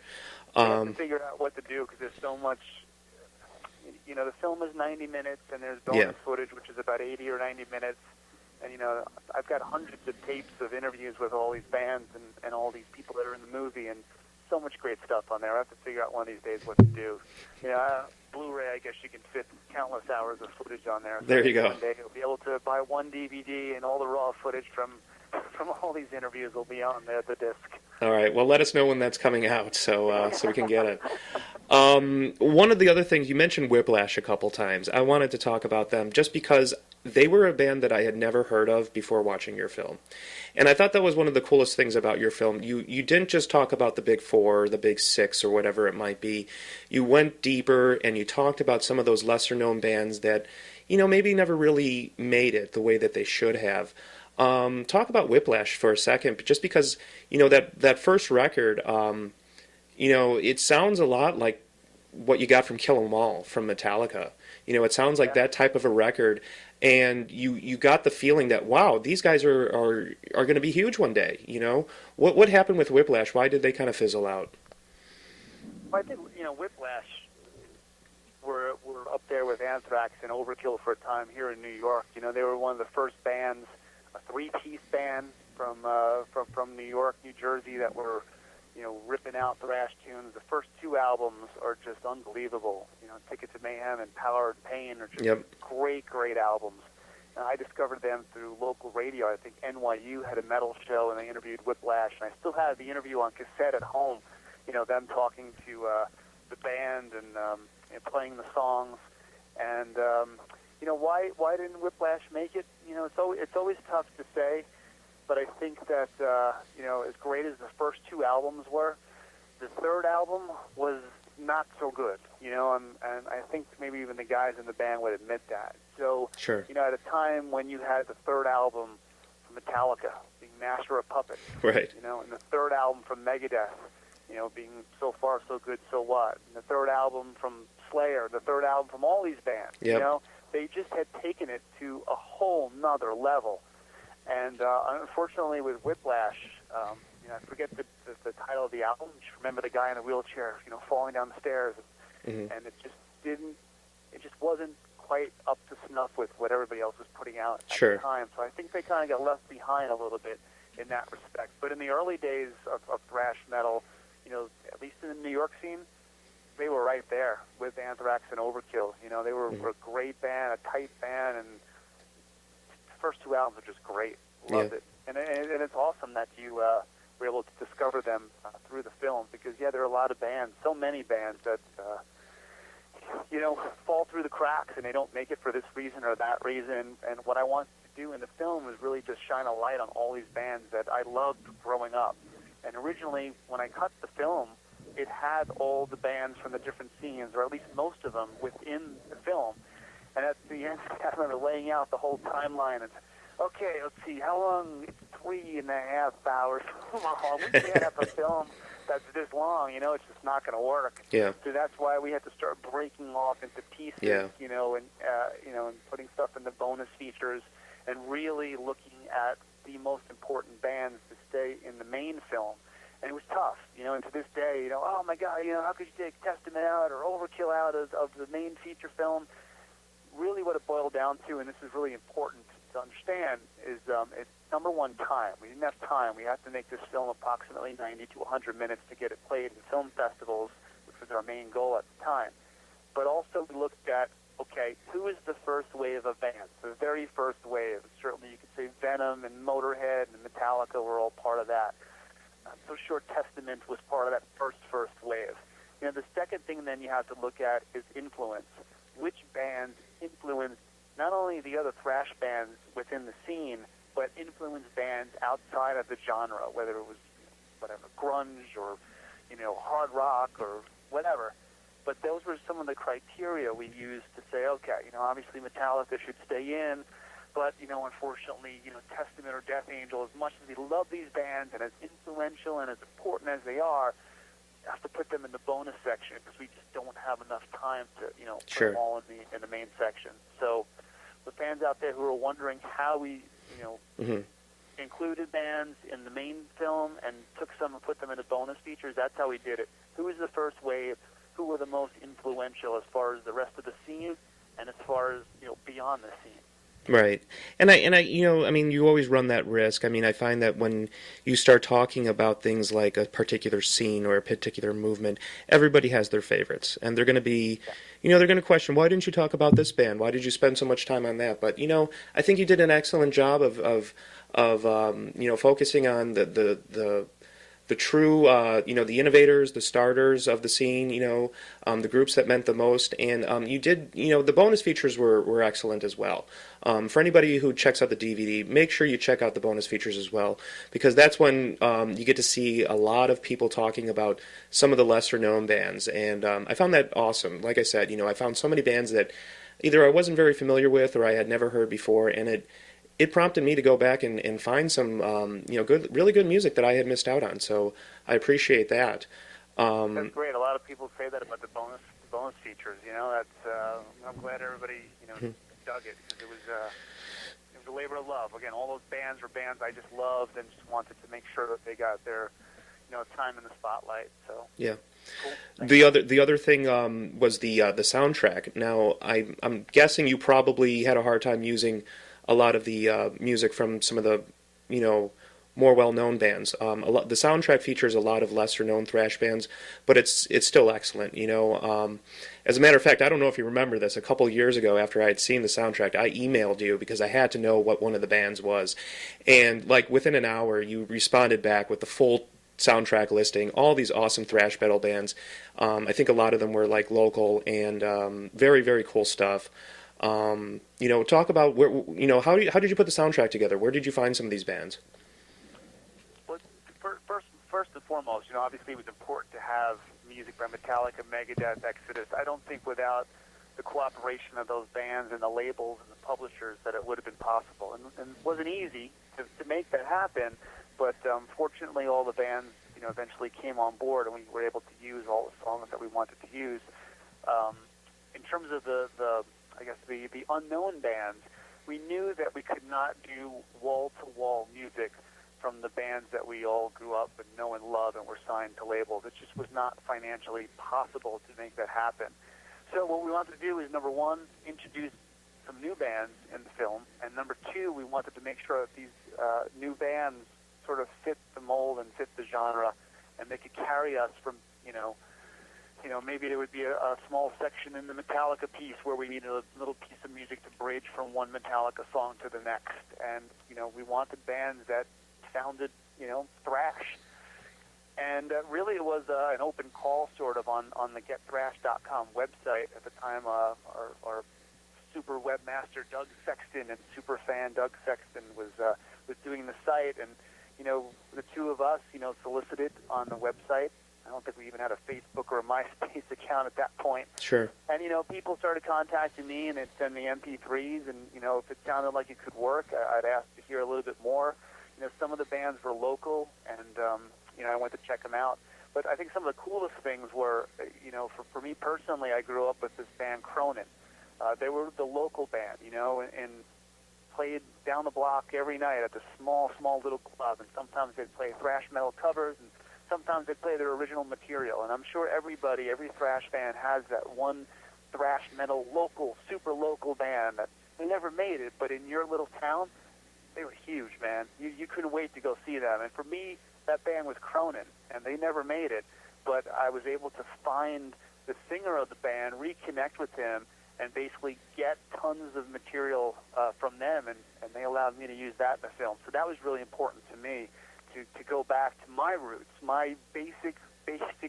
We have to figure out what to do because there's so much. The film is 90 minutes, and there's bonus footage, which is about 80 or 90 minutes. And, I've got hundreds of tapes of interviews with all these bands and all these people that are in the movie, and so much great stuff on there. I have to figure out one of these days what to do. Blu-ray, I guess you can fit countless hours of footage on there. There you go. One day you'll be able to buy one DVD, and all the raw footage from all these interviews will be on the disc. All right. Well, let us know when that's coming out, so we can get it. One of the other things you mentioned, Whiplash, a couple times. I wanted to talk about them just because they were a band that I had never heard of before watching your film, and I thought that was one of the coolest things about your film. You didn't just talk about the big four, or the big six, or whatever it might be. You went deeper and you talked about some of those lesser known bands that maybe never really made it the way that they should have. Talk about Whiplash for a second, just because that first record, it sounds a lot like what you got from Kill 'Em All from Metallica. It sounds like that type of a record, and you got the feeling that wow, these guys are going to be huge one day. What happened with Whiplash? Why did they kind of fizzle out? Well, I think Whiplash were up there with Anthrax and Overkill for a time here in New York. They were one of the first bands, a three-piece band from New York, New Jersey, that were ripping out thrash tunes. The first two albums are just unbelievable. Ticket to Mayhem and Power and Pain are just great albums. And I discovered them through local radio. I think NYU had a metal show, and they interviewed Whiplash. And I still have the interview on cassette at home. Them talking to the band and playing the songs. And why didn't Whiplash make it? It's always tough to say. But I think that, as great as the first two albums were, the third album was not so good, and I think maybe even the guys in the band would admit that. So, sure. At a time when you had the third album from Metallica being Master of Puppets, right, and the third album from Megadeth, being So Far So Good So What, and the third album from Slayer, the third album from all these bands, they just had taken it to a whole nother level. And unfortunately, with Whiplash, I forget the title of the album. Just remember the guy in the wheelchair, falling down the stairs, and it just wasn't quite up to snuff with what everybody else was putting out at the time. So I think they kind of got left behind a little bit in that respect. But in the early days of thrash metal, at least in the New York scene, they were right there with Anthrax and Overkill. They were a great band, a tight band, and first two albums are just great. Loved it. And it's awesome that you were able to discover them through the film, because, there are a lot of bands, so many bands that, fall through the cracks and they don't make it for this reason or that reason. And what I want to do in the film is really just shine a light on all these bands that I loved growing up. And originally, when I cut the film, it had all the bands from the different scenes, or at least most of them, within the film. And at the end, I remember laying out the whole timeline and, okay, let's see, how long? It's 3.5 hours long. We can't have a film that's this long, it's just not going to work. Yeah. So that's why we had to start breaking off into pieces, Yeah. and putting stuff in the bonus features and really looking at the most important bands to stay in the main film. And it was tough, and to this day, oh my God, how could you take Testament out or Overkill out of the main feature film? Really what it boiled down to, and this is really important to understand, is it's number one, time. We didn't have time. We had to make this film approximately 90 to 100 minutes to get it played in film festivals, which was our main goal at the time. But also we looked at, okay, who is the first wave of bands? The very first wave. Certainly you could say Venom and Motorhead and Metallica were all part of that. So sure, Testament was part of that first wave. The second thing then you have to look at is influence. Which bands influenced not only the other thrash bands within the scene, but influenced bands outside of the genre, whether it was grunge or hard rock or whatever. But those were some of the criteria we used to say, okay, obviously Metallica should stay in, but unfortunately, Testament or Death Angel, as much as we love these bands and as influential and as important as they are, have to put them in the bonus section because we just don't have enough time to put them all in the main section. So the fans out there who are wondering how we included bands in the main film and took some and put them into bonus features, that's how we did it. Who was the first wave? Who were the most influential as far as the rest of the scene and as far as beyond the scene? Right. And I you always run that risk. I find that when you start talking about things like a particular scene or a particular movement, everybody has their favorites. And they're going to be, they're going to question, why didn't you talk about this band? Why did you spend so much time on that? But, I think you did an excellent job of focusing on the true, the innovators, the starters of the scene, the groups that meant the most. And you did, the bonus features were excellent as well. For anybody who checks out the DVD, make sure you check out the bonus features as well, because that's when you get to see a lot of people talking about some of the lesser-known bands. And I found that awesome. Like I said, I found so many bands that either I wasn't very familiar with or I had never heard before, and it prompted me to go back and find some, really good music that I had missed out on. So I appreciate that. That's great. A lot of people say that about the bonus features. I'm glad everybody dug it because it was a labor of love. Again, all those bands were bands I just loved and just wanted to make sure that they got their time in the spotlight. So yeah. Cool. The other thing was the soundtrack. Now I'm guessing you probably had a hard time using a lot of the music from some of the, more well-known bands. The soundtrack features a lot of lesser-known thrash bands, but it's still excellent. As a matter of fact, I don't know if you remember this. A couple years ago, after I had seen the soundtrack, I emailed you because I had to know what one of the bands was, and within an hour, you responded back with the full soundtrack listing, all these awesome thrash metal bands. I think a lot of them were local and very, very cool stuff. Talk about where, how did you put the soundtrack together? Where did you find some of these bands? Well, first and foremost, obviously it was important to have music by Metallica, Megadeth, Exodus. I don't think without the cooperation of those bands and the labels and the publishers that it would have been possible. And it wasn't easy to make that happen, but fortunately all the bands, eventually came on board and we were able to use all the songs that we wanted to use. In terms of the unknown bands, we knew that we could not do wall-to-wall music from the bands that we all grew up and know and love and were signed to labels. It just was not financially possible to make that happen. So what we wanted to do is, number one, introduce some new bands in the film, and number two, we wanted to make sure that these new bands sort of fit the mold and fit the genre, and they could carry us from, maybe there would be a small section in the Metallica piece where we needed a little piece of music to bridge from one Metallica song to the next. And, we wanted bands that sounded, thrash. And really it was an open call sort of on the GetThrash.com website. At the time, our super webmaster, Doug Sexton, and super fan Doug Sexton was doing the site. And, the two of us, solicited on the website I don't think we even had a Facebook or a MySpace account at that point. Sure. And, people started contacting me, and they'd send me MP3s, and, if it sounded like it could work, I'd ask to hear a little bit more. Some of the bands were local, and, I went to check them out. But I think some of the coolest things were, for me personally, I grew up with this band Cronin. They were the local band, and played down the block every night at the small little club, and sometimes they'd play thrash metal covers, and sometimes they'd play their original material. And I'm sure every thrash fan has that one thrash metal super local band that they never made it, but in your little town, they were huge, man. You couldn't wait to go see them. And for me, that band was Cronin, and they never made it, but I was able to find the singer of the band, reconnect with him, and basically get tons of material from them, and they allowed me to use that in the film. So that was really important to me, to go back to my roots, my basic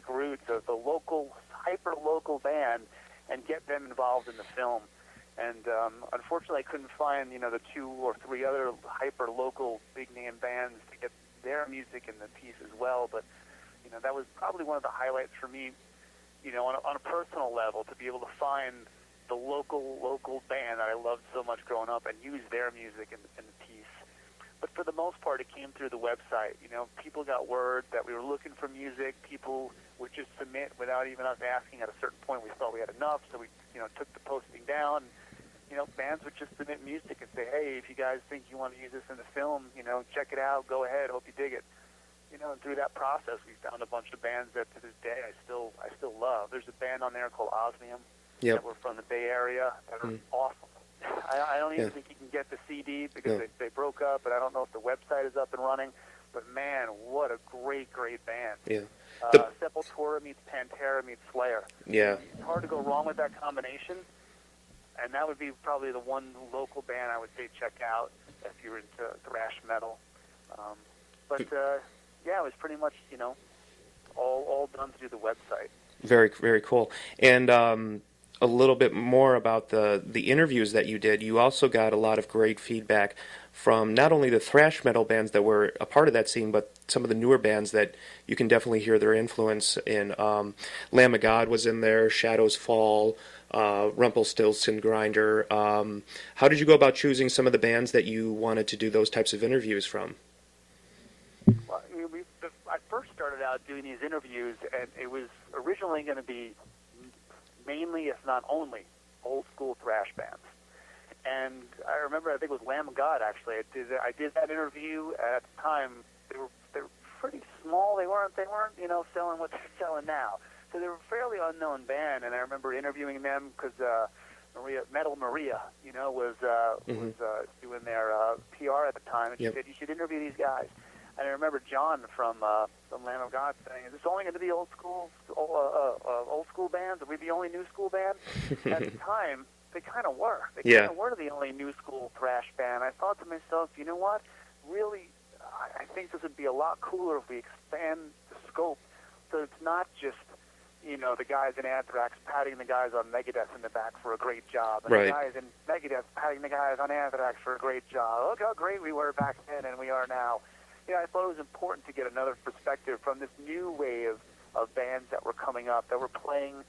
roots of the local, hyper-local band, and get them involved in the film. And unfortunately, I couldn't find, the 2 or 3 other hyper-local, big-name bands to get their music in the piece as well. But, that was probably one of the highlights for me, on a personal level, to be able to find the local band that I loved so much growing up and use their music in the piece. But for the most part, it came through the website. People got word that we were looking for music. People would just submit without even us asking. At a certain point, we thought we had enough, so we, took the posting down. Bands would just submit music and say, hey, if you guys think you want to use this in the film, check it out. Go ahead. Hope you dig it. And through that process, we found a bunch of bands that to this day I still love. There's a band on there called Osmium that were from the Bay Area that are awesome. I don't even think you can get the CD because they broke up, but I don't know if the website is up and running. But man, what a great band. Yeah. Sepultura meets Pantera meets Slayer. Yeah. It's hard to go wrong with that combination, and that would be probably the one local band I would say check out if you're into thrash metal. Yeah, it was pretty much, all done through the website. Very, very cool. And a little bit more about the interviews that you did. You also got a lot of great feedback from not only the thrash metal bands that were a part of that scene, but some of the newer bands that you can definitely hear their influence in. Lamb of God was in there, Shadows Fall, Rumpelstiltskin Grinder. How did you go about choosing some of the bands that you wanted to do those types of interviews from? Well, I first started out doing these interviews, and it was originally going to be mainly, if not only, old school thrash bands. And I remember, I think it was Lamb of God, actually. I did that interview at the time. They were pretty small. They weren't selling what they're selling now. So they were a fairly unknown band. And I remember interviewing them because Metal Maria, was doing their PR at the time, and she said, "You should interview these guys." And I remember John from Lamb of God saying, "Is this only going to be old school bands? Are we the only new school band?" At the time, they kind of were. They kind of were the only new school thrash band. I thought to myself, you know what? Really, I think this would be a lot cooler if we expand the scope so it's not just, the guys in Anthrax patting the guys on Megadeth in the back for a great job, and the guys in Megadeth patting the guys on Anthrax for a great job. Look how great we were back then and we are now. I thought it was important to get another perspective from this new wave of bands that were coming up, that were playing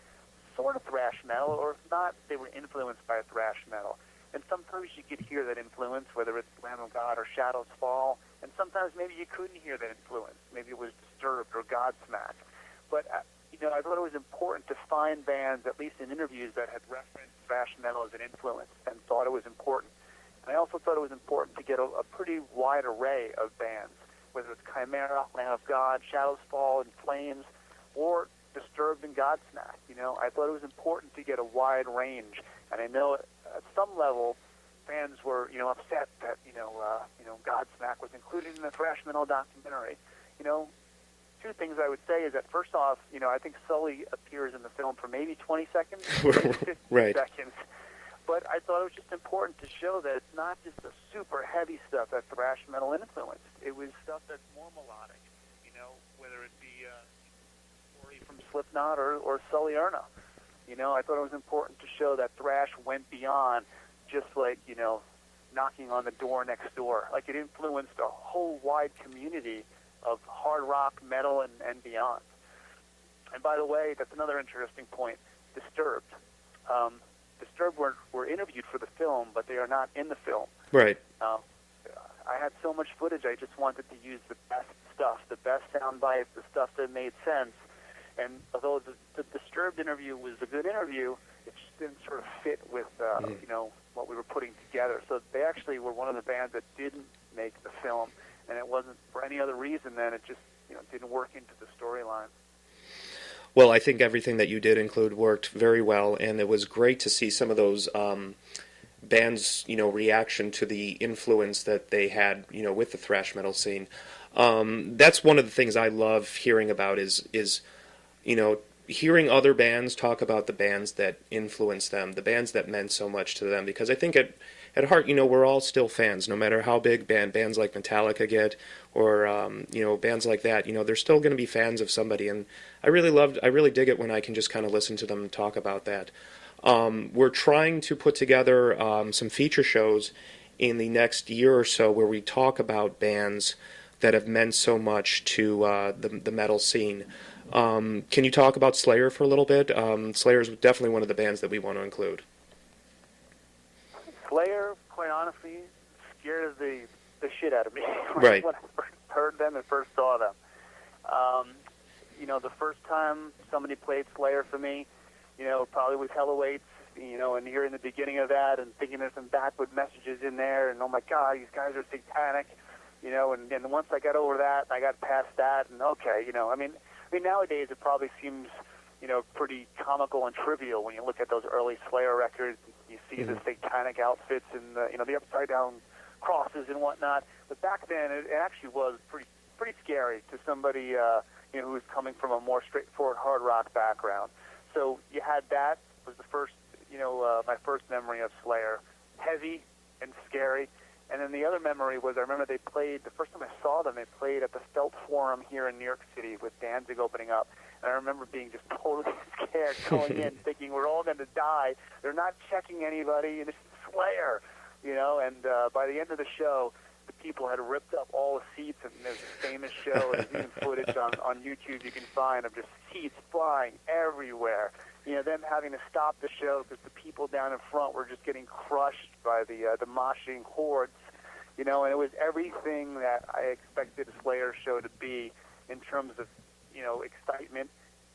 sort of thrash metal, or if not, they were influenced by thrash metal. And sometimes you could hear that influence, whether it's Lamb of God or Shadows Fall, and sometimes maybe you couldn't hear that influence. Maybe it was Disturbed or Godsmack. But, I thought it was important to find bands, at least in interviews, that had referenced thrash metal as an influence, and thought it was important. And I also thought it was important to get a pretty wide array of bands, whether it's Chimera, Lamb of God, Shadows Fall, and Flames, or Disturbed and Godsmack. I thought it was important to get a wide range. And I know at some level, fans were, upset that, Godsmack was included in the thrash metal documentary. Two things I would say is that, first off, I think Sully appears in the film for maybe 20 seconds, 15 seconds. But I thought it was just important to show that it's not just the super heavy stuff that thrash metal influenced. It was stuff that's more melodic, whether it be Story from Slipknot or Sully Erna. I thought it was important to show that thrash went beyond just like, knocking on the door next door. Like, it influenced a whole wide community of hard rock, metal, and beyond. And by the way, that's another interesting point. Disturbed. Disturbed were interviewed for the film, but they are not in the film. Right. I had so much footage, I just wanted to use the best stuff, the best sound bites, the stuff that made sense. And although the Disturbed interview was a good interview, it just didn't sort of fit with what we were putting together. So they actually were one of the bands that didn't make the film, and it wasn't for any other reason than it just didn't work into the storyline. Well, I think everything that you did include worked very well, and it was great to see some of those bands, reaction to the influence that they had, with the thrash metal scene. That's one of the things I love hearing about is hearing other bands talk about the bands that influenced them, the bands that meant so much to them, because I think at heart, we're all still fans, no matter how big bands like Metallica get, or bands like that. They're still going to be fans of somebody, and I really dig it when I can just kind of listen to them talk about that. We're trying to put together some feature shows in the next year or so where we talk about bands that have meant so much to the metal scene. Can you talk about Slayer for a little bit? Slayer is definitely one of the bands that we want to include. Slayer, quite honestly, scared the shit out of me Right. when I first heard them and first saw them. The first time somebody played Slayer for me, probably was Hell Awaits, and hearing the beginning of that and thinking there's some backward messages in there, and oh my God, these guys are satanic, and once I got over that, I got past that, and okay, I mean, nowadays it probably seems, pretty comical and trivial when you look at those early Slayer records. You see the satanic outfits and the upside down crosses and whatnot. But back then, it actually was pretty scary to somebody who was coming from a more straightforward hard rock background. So you had that was the first, my first memory of Slayer, heavy and scary. And then the other memory was I remember they played, the first time I saw them, they played at the Felt Forum here in New York City with Danzig opening up. And I remember being just totally scared going in, thinking we're all going to die. They're not checking anybody, and it's Slayer, And by the end of the show, the people had ripped up all the seats, and there's a famous show, there's even footage on YouTube you can find of just seats flying everywhere. Them having to stop the show because the people down in front were just getting crushed by the moshing hordes, and it was everything that I expected a Slayer show to be in terms of, excitement,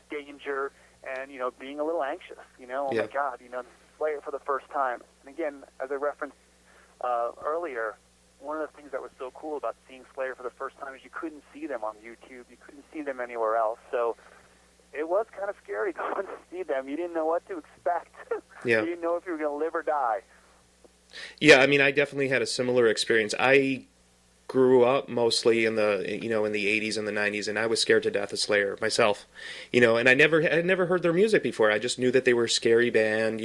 danger, and, being a little anxious, oh my God, Slayer for the first time. And again, as I referenced earlier, one of the things that was so cool about seeing Slayer for the first time is you couldn't see them on YouTube, you couldn't see them anywhere else, so it was kind of scary going to see them. You didn't know what to expect. Yeah. You didn't know if you were going to live or die. Yeah, I mean, I definitely had a similar experience. I grew up mostly in the in the 80s and the 90s, and I was scared to death of Slayer myself. And I had never heard their music before. I just knew that they were a scary band.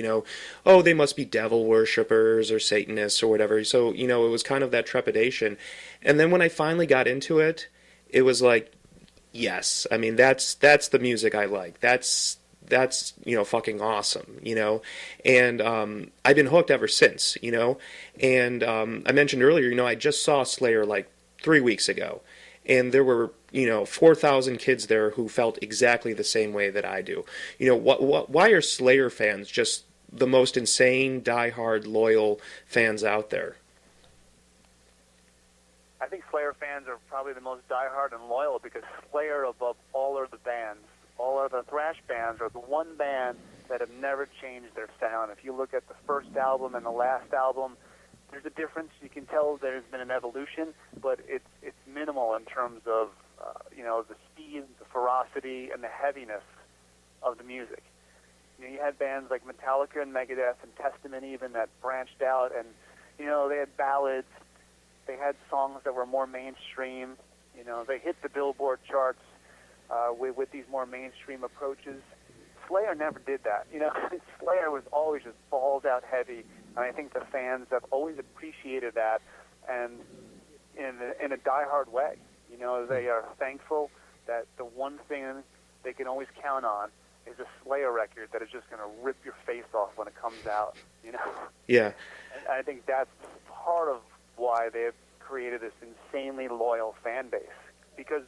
Oh, they must be devil worshippers or Satanists or whatever. So it was kind of that trepidation. And then when I finally got into it, it was like, yes, I mean that's the music I like. That's fucking awesome, and I've been hooked ever since, and I mentioned earlier, I just saw Slayer like 3 weeks ago, and there were 4,000 kids there who felt exactly the same way that I do. Why are Slayer fans just the most insane, diehard, loyal fans out there? I think Slayer fans are probably the most diehard and loyal because Slayer, above all other bands, all other thrash bands, are the one band that have never changed their sound. If you look at the first album and the last album, there's a difference. You can tell there's been an evolution, but it's minimal in terms of the speed, the ferocity, and the heaviness of the music. You had bands like Metallica and Megadeth and Testament even that branched out, and they had ballads. They had songs that were more mainstream. They hit the Billboard charts with these more mainstream approaches. Slayer never did that. Slayer was always just balls out heavy, and I think the fans have always appreciated that, and in a diehard way. They are thankful that the one thing they can always count on is a Slayer record that is just going to rip your face off when it comes out. Yeah. And I think that's part of why they have created this insanely loyal fan base, because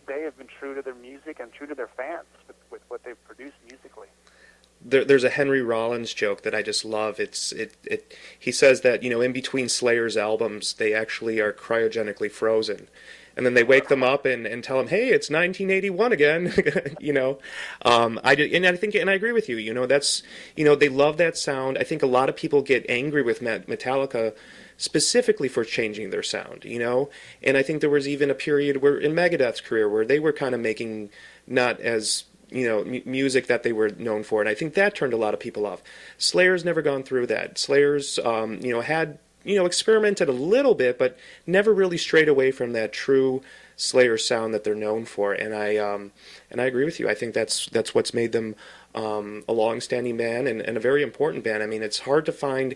they have been true to their music and true to their fans. But with what they've produced musically. There's a Henry Rollins joke that I just love. He says that, in between Slayer's albums, they actually are cryogenically frozen. And then they wake them up and tell them, "Hey, it's 1981 again." I agree with you. That's, they love that sound. I think a lot of people get angry with Metallica specifically for changing their sound, And I think there was even a period where in Megadeth's career where they were kind of making not as music that they were known for, and I think that turned a lot of people off. Slayer's never gone through that. Slayer's, had experimented a little bit, but never really strayed away from that true Slayer sound that they're known for. And I agree with you. I think that's what's made them a long-standing band and a very important band. I mean, it's hard to find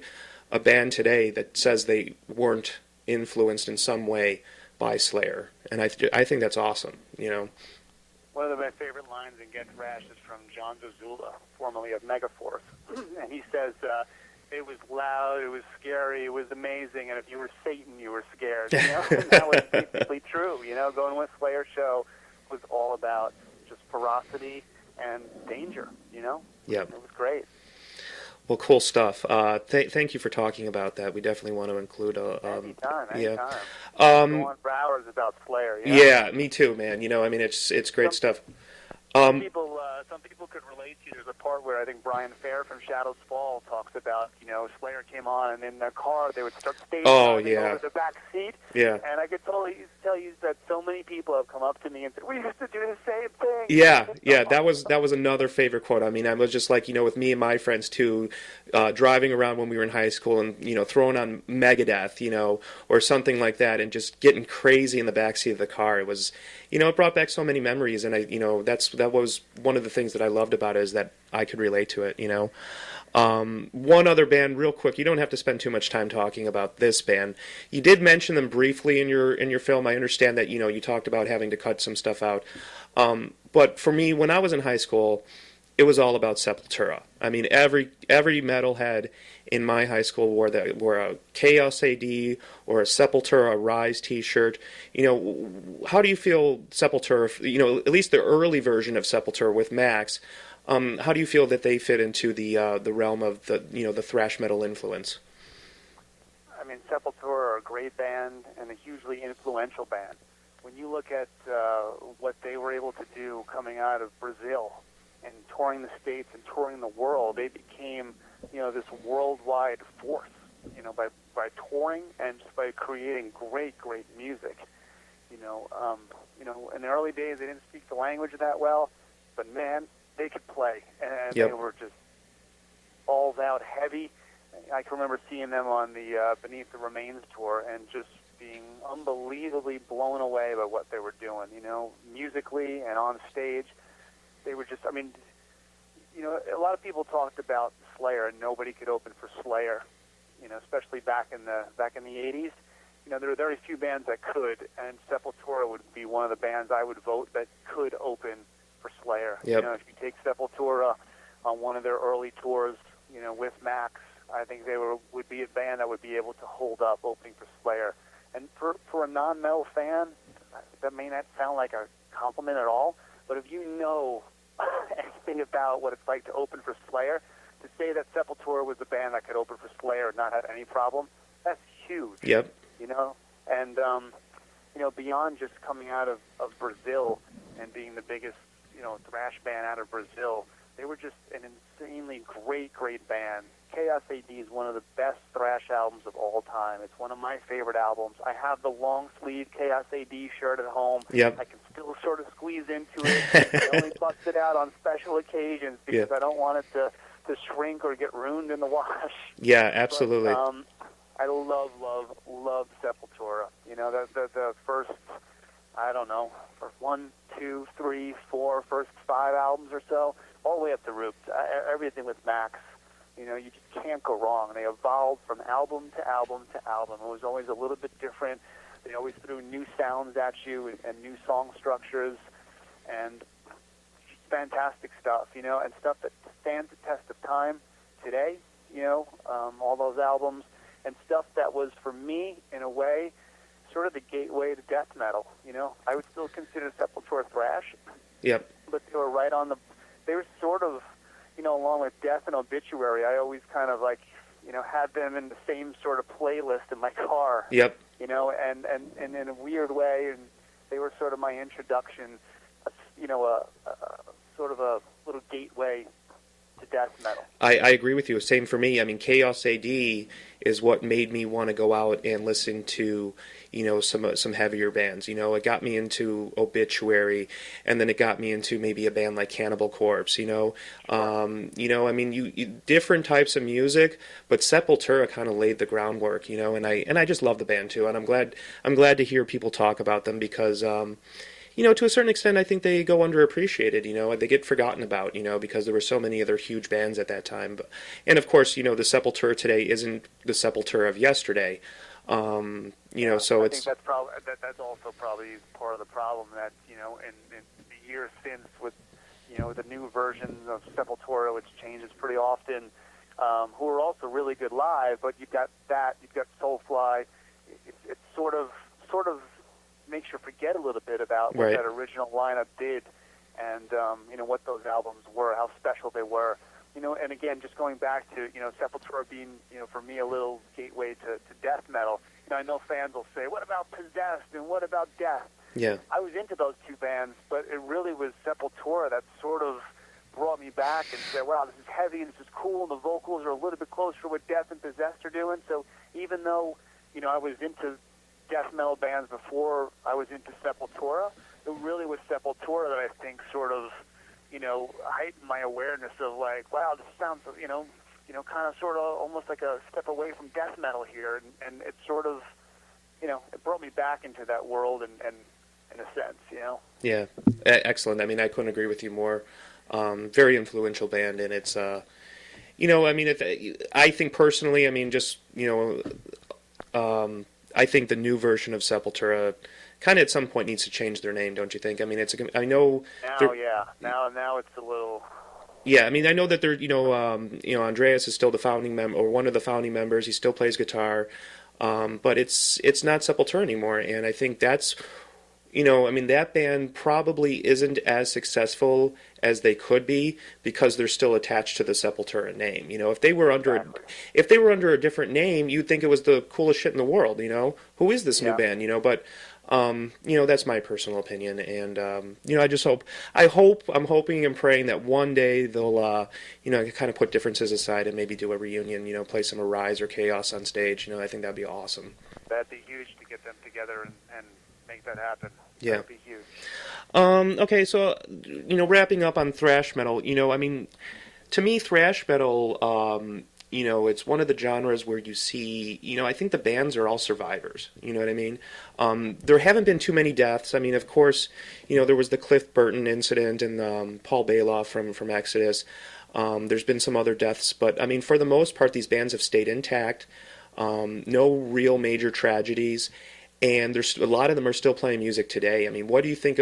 a band today that says they weren't influenced in some way by Slayer, and I think that's awesome. One of my favorite lines in Get Thrashed is from John Zazula, formerly of Megaforce, and he says, "It was loud, it was scary, it was amazing, and if you were Satan, you were scared." And that was basically true. Going with Slayer show was all about just ferocity and danger. Yeah. It was great. Well, cool stuff. Thank you for talking about that. We definitely want to include Anytime. Yeah. Go on for hours about Slayer. Yeah, me too, man. It's great stuff. Some people could relate to. There's a part where I think Brian Fair from Shadows Fall talks about, Slayer came on, and in their car they would start stage diving over the back seat. Yeah. And I could totally tell you that so many people have come up to me and said, "We used to do the same thing." Yeah. That was another favorite quote. I mean, I was just like, with me and my friends too, driving around when we were in high school and throwing on Megadeth, or something like that, and just getting crazy in the backseat of the car. It was, it brought back so many memories, and that was one of the things that I loved about it, is that I could relate to it. One other band, real quick. You don't have to spend too much time talking about this band. You did mention them briefly in your film. I understand that you talked about having to cut some stuff out. But for me, when I was in high school, it was all about Sepultura. I mean, every metalhead in my high school wore a Chaos AD or a Sepultura Rise T-shirt. How do you feel Sepultura? At least the early version of Sepultura with Max. How do you feel that they fit into the realm of the thrash metal influence? I mean, Sepultura are a great band and a hugely influential band. When you look at what they were able to do coming out of Brazil and touring the States and touring the world, they became, this worldwide force, by touring and just by creating great music. In the early days they didn't speak the language that well, but man, they could play, and they were just balls out heavy. I can remember seeing them on the Beneath the Remains tour and just being unbelievably blown away by what they were doing, musically and on stage. They were just, a lot of people talked about Slayer, and nobody could open for Slayer, especially back in the 80s. There were very few bands that could, and Sepultura would be one of the bands I would vote that could open for Slayer. Yep. If you take Sepultura on one of their early tours, with Max, I think they would be a band that would be able to hold up opening for Slayer. And for a non-metal fan, that may not sound like a compliment at all, but if you know anything about what it's like to open for Slayer, to say that Sepultura was the band that could open for Slayer and not have any problem, that's huge. Yep. And beyond just coming out of Brazil and being the biggest, thrash band out of Brazil, they were just an insanely great band. Chaos AD is one of the best thrash albums of all time. It's one of my favorite albums. I have the long sleeve Chaos AD shirt at home. Yep. I can still sort of squeeze into it. I only bust it out on special occasions because I don't want it to shrink or get ruined in the wash. Yeah, absolutely. But, I love Sepultura. The first, I don't know, first 1, 2, 3, 4, first 5 albums or so, all the way up to Roots. Everything with Max. You just can't go wrong. They evolved from album to album to album. It was always a little bit different. They always threw new sounds at you and new song structures and fantastic stuff, and stuff that stands the test of time today, all those albums, and stuff that was, for me, in a way, sort of the gateway to death metal. I would still consider Sepultura thrash. Yep. But they were right on the they were sort of, along with Death and Obituary, I always kind of like, had them in the same sort of playlist in my car. Yep. And in a weird way, and they were sort of my introduction, a sort of a little gateway to death metal. I agree with you. Same for me. I mean, Chaos AD is what made me want to go out and listen to, some heavier bands. It got me into Obituary, and then it got me into maybe a band like Cannibal Corpse. I mean, different types of music, but Sepultura kind of laid the groundwork. And I just love the band too, and I'm glad to hear people talk about them because. To a certain extent, I think they go underappreciated, they get forgotten about, because there were so many other huge bands at that time. And of course, the Sepultura today isn't the Sepultura of yesterday. So I it's... think that's probably, that's also probably part of the problem that, in the years since with, the new version of Sepultura, which changes pretty often, who are also really good live, but you've got Soulfly. It's sort of makes you forget a little bit about what Right. that original lineup did, and what those albums were, how special they were. And again, just going back to Sepultura being for me a little gateway to death metal. I know fans will say, "What about Possessed and what about Death?" Yeah. I was into those two bands, but it really was Sepultura that sort of brought me back and said, "Wow, this is heavy and this is cool, and the vocals are a little bit closer to what Death and Possessed are doing." So even though I was into death metal bands before I was into Sepultura, it really was Sepultura that I think sort of, heightened my awareness of like, wow, this sounds, kind of sort of almost like a step away from death metal here, and it sort of, it brought me back into that world, and in a sense, Yeah, excellent. I mean, I couldn't agree with you more. Very influential band, and it's, I mean, I think personally, I mean, just, I think the new version of Sepultura kind of at some point needs to change their name, don't you think? I mean, I know. Now it's a little. Yeah, I mean, I know that they're, Andreas is still the founding member, or one of the founding members. He still plays guitar, but it's not Sepultura anymore, and I think that's, I mean, that band probably isn't as successful as they could be because they're still attached to the Sepultura name. If they were under, if they were under a different name, you'd think it was the coolest shit in the world. Who is this new band? But that's my personal opinion, and I just I'm hoping and praying that one day they'll, kind of put differences aside and maybe do a reunion. Play some Arise or Chaos on stage. I think that'd be awesome. That'd be huge to get them together and make that happen. Yeah. That'd be huge. Okay, so, wrapping up on thrash metal, I mean, to me, thrash metal, it's one of the genres where you see, I think the bands are all survivors, you know what I mean? There haven't been too many deaths. I mean, of course, there was the Cliff Burton incident and Paul Bailoff from Exodus. There's been some other deaths, but, I mean, for the most part, these bands have stayed intact. No real major tragedies. And there's a lot of them are still playing music today. I mean, what do you think?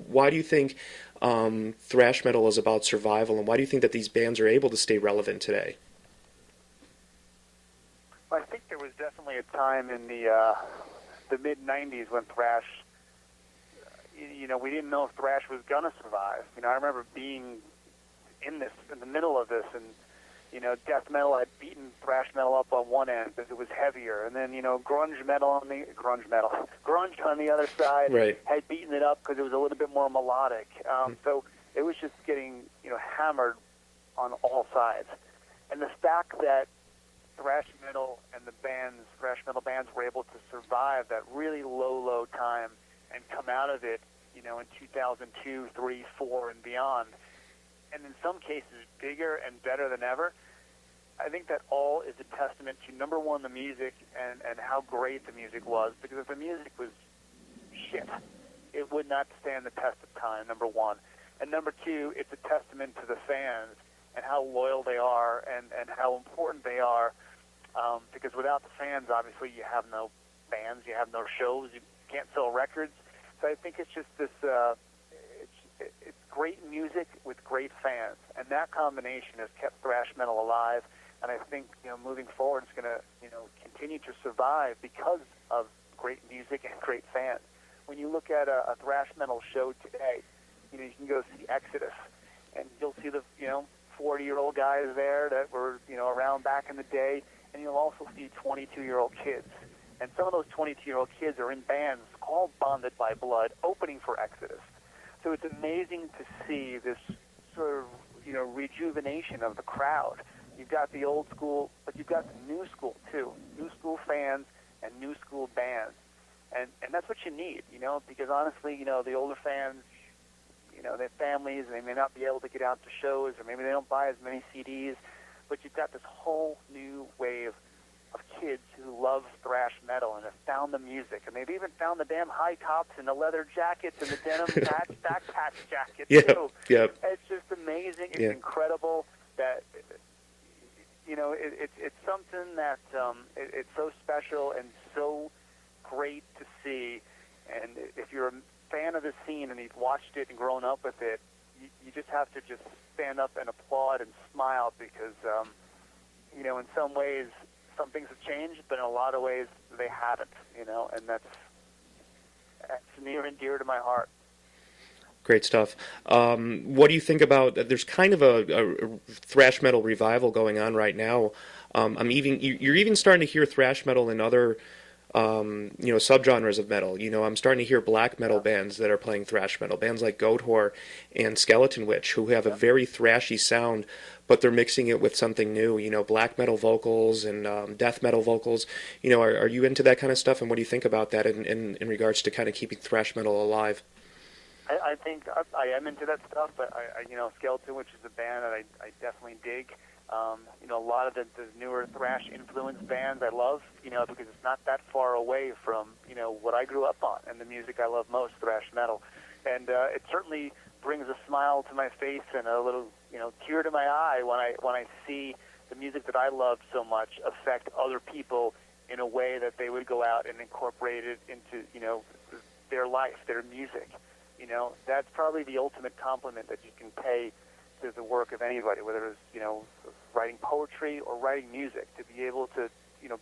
Why do you think thrash metal is about survival, and why do you think that these bands are able to stay relevant today? Well, I think there was definitely a time in the mid '90s when thrash, we didn't know if thrash was gonna survive. I remember being in the middle of this, and death metal had beaten thrash metal up on one end because it was heavier, and then grunge on the other side Right. had beaten it up because it was a little bit more melodic. So it was just getting hammered on all sides, and the fact that thrash metal and thrash metal bands were able to survive that really low time and come out of it, in 2002, 3, 4, and beyond, and in some cases bigger and better than ever. I think that all is a testament to, number one, the music and how great the music was, because if the music was shit, it would not stand the test of time, number one. And number two, it's a testament to the fans and how loyal they are and how important they are, because without the fans, obviously, you have no bands, you have no shows, you can't sell records. So I think it's just this, it's great music with great fans, and that combination has kept thrash metal alive. And I think moving forward, it's going to continue to survive because of great music and great fans. When you look at a thrash metal show today, you can go see Exodus, and you'll see the 40-year-old guys there that were around back in the day, and you'll also see 22-year-old kids. And some of those 22-year-old kids are in bands called Bonded by Blood, opening for Exodus. So it's amazing to see this sort of rejuvenation of the crowd. You've got the old school, but you've got the new school too. New school fans and new school bands. And that's what you need, because honestly, the older fans, they have families, and they may not be able to get out to shows, or maybe they don't buy as many CDs, but you've got this whole new wave of kids who love thrash metal and have found the music, and they've even found the damn high tops and the leather jackets and the denim backpack jackets too. Yep. It's just amazing. It's incredible that it's something that it's so special and so great to see. And if you're a fan of the scene and you've watched it and grown up with it, you just have to just stand up and applaud and smile because in some ways some things have changed, but in a lot of ways they haven't, and that's near and dear to my heart. Great stuff. What do you think about? There's kind of a thrash metal revival going on right now. You're even starting to hear thrash metal in other subgenres of metal. I'm starting to hear black metal bands that are playing thrash metal. Bands like Goatwhore and Skeleton Witch, who have a very thrashy sound, but they're mixing it with something new. Black metal vocals and death metal vocals. Are you into that kind of stuff? And what do you think about that in regards to kind of keeping thrash metal alive? I think I am into that stuff, but Skeleton Witch is a band that I definitely dig. A lot of the newer thrash influenced bands I love, because it's not that far away from, what I grew up on and the music I love most, thrash metal. And it certainly brings a smile to my face and a little, tear to my eye when I see the music that I love so much affect other people in a way that they would go out and incorporate it into, their life, their music. That's probably the ultimate compliment that you can pay to the work of anybody, whether it's, writing poetry or writing music, to be able to,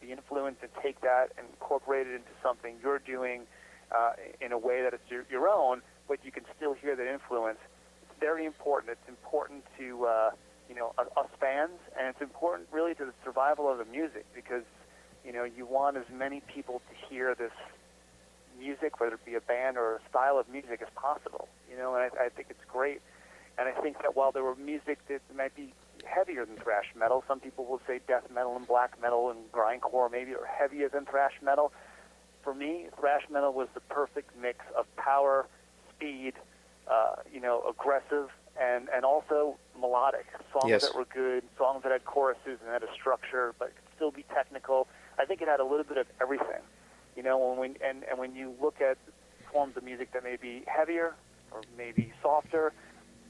be influenced and take that and incorporate it into something you're doing in a way that it's your own, but you can still hear that influence. It's very important. It's important to, us fans, and it's important really to the survival of the music because, you want as many people to hear this music, whether it be a band or a style of music, as possible. And I think it's great. And I think that while there were music that might be heavier than thrash metal, some people will say death metal and black metal and grindcore maybe are heavier than thrash metal. For me, thrash metal was the perfect mix of power, speed, aggressive, and also melodic. Songs that were good, songs that had choruses and had a structure, but could still be technical. I think it had a little bit of everything. When you look at forms of music that may be heavier or maybe softer,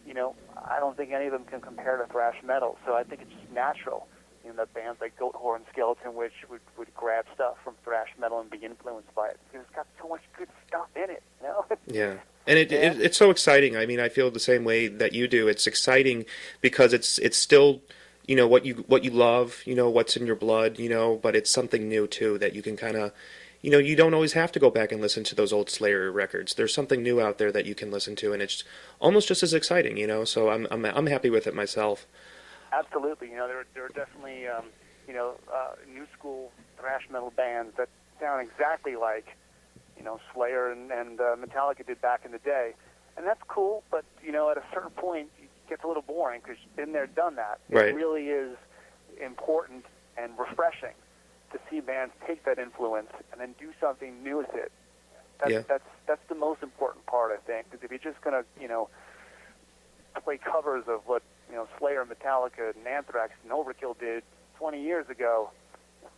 I don't think any of them can compare to thrash metal. So I think it's just natural, that bands like Goatwhore and Skeleton Witch would grab stuff from thrash metal and be influenced by it because it's got so much good stuff in it. Yeah. And it's so exciting. I mean, I feel the same way that you do. It's exciting because it's still, what you love, what's in your blood, but it's something new too that you can kind of. You don't always have to go back and listen to those old Slayer records. There's something new out there that you can listen to, and it's almost just as exciting, So I'm happy with it myself. Absolutely, there are definitely new school thrash metal bands that sound exactly like Slayer and Metallica did back in the day, and that's cool. But at a certain point, it gets a little boring because you've been there, done that. Right. It really is important and refreshing to see bands take that influence and then do something new with it. That's the most important part, I think, because if you're just going to, play covers of what, Slayer, Metallica, and Anthrax and Overkill did 20 years ago,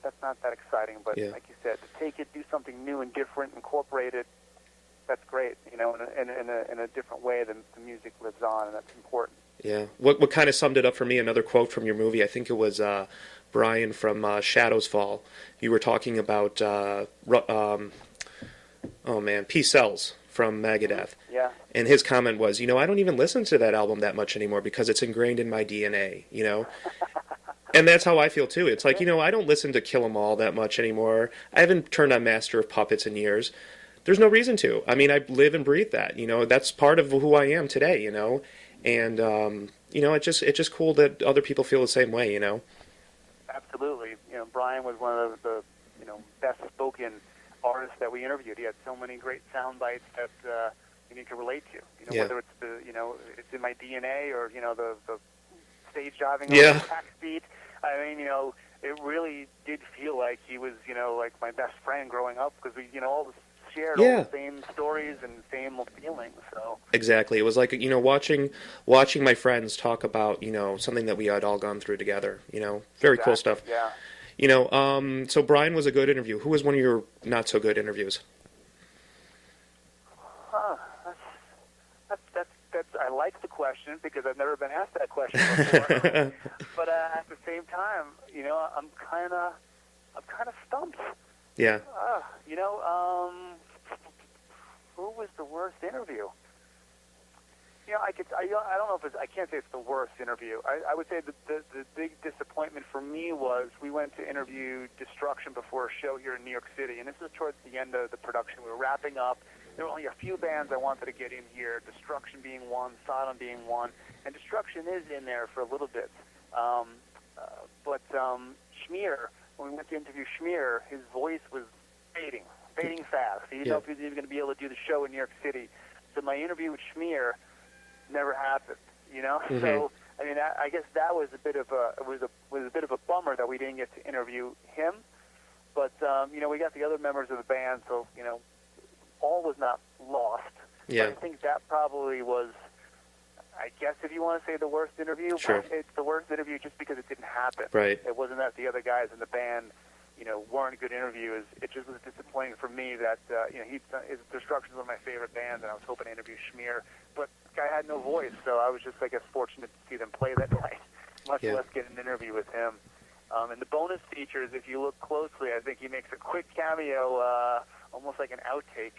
that's not that exciting. But like you said, to take it, do something new and different, incorporate it, that's great, in a different way than the music lives on, and that's important. Yeah. What kind of summed it up for me, another quote from your movie, I think it was Brian from Shadows Fall. You were talking about, Peace Cells from Megadeth. Yeah. And his comment was, I don't even listen to that album that much anymore because it's ingrained in my DNA, And that's how I feel, too. It's like, I don't listen to Kill 'Em All that much anymore. I haven't turned on Master of Puppets in years. There's no reason to. I mean, I live and breathe that, That's part of who I am today, and it's just cool that other people feel the same way. Absolutely. Brian was one of the best spoken artists that we interviewed. He had so many great sound bites that you can relate to. Yeah. Whether it's it's in my DNA or the stage diving Yeah. on the attack speed. I mean, it really did feel like he was like my best friend growing up, because we all shared all the same stories and same feelings. So Exactly. It was like watching my friends talk about something that we had all gone through together. Very cool stuff. Yeah. So Brian was a good interview. Who was one of your not so good interviews? That's I like the question because I've never been asked that question before. But at the same time, I'm kind of stumped. Yeah. Who was the worst interview? I don't know if I can't say it's the worst interview. I would say the big disappointment for me was we went to interview Destruction before a show here in New York City, and this was towards the end of the production. We were wrapping up. There were only a few bands I wanted to get in here, Destruction being one, Sodom being one, and Destruction is in there for a little bit. But Schmier, when we went to interview Schmier, his voice was fading fast. He didn't know if he was even going to be able to do the show in New York City. So my interview with Schmier never happened. Mm-hmm. So I mean, I guess that was a bit of a bummer that we didn't get to interview him. But we got the other members of the band, so all was not lost. Yeah. But I think that probably was, I guess, if you want to say the worst interview, Sure. It's the worst interview just because it didn't happen. Right. It wasn't that the other guys in the band, weren't good interviews. It just was disappointing for me that, his Destruction is one of my favorite bands, and I was hoping to interview Schmier, but the guy had no voice, so I was just, I guess, fortunate to see them play that night, much less get an interview with him. And the bonus features, if you look closely, I think he makes a quick cameo, almost like an outtake,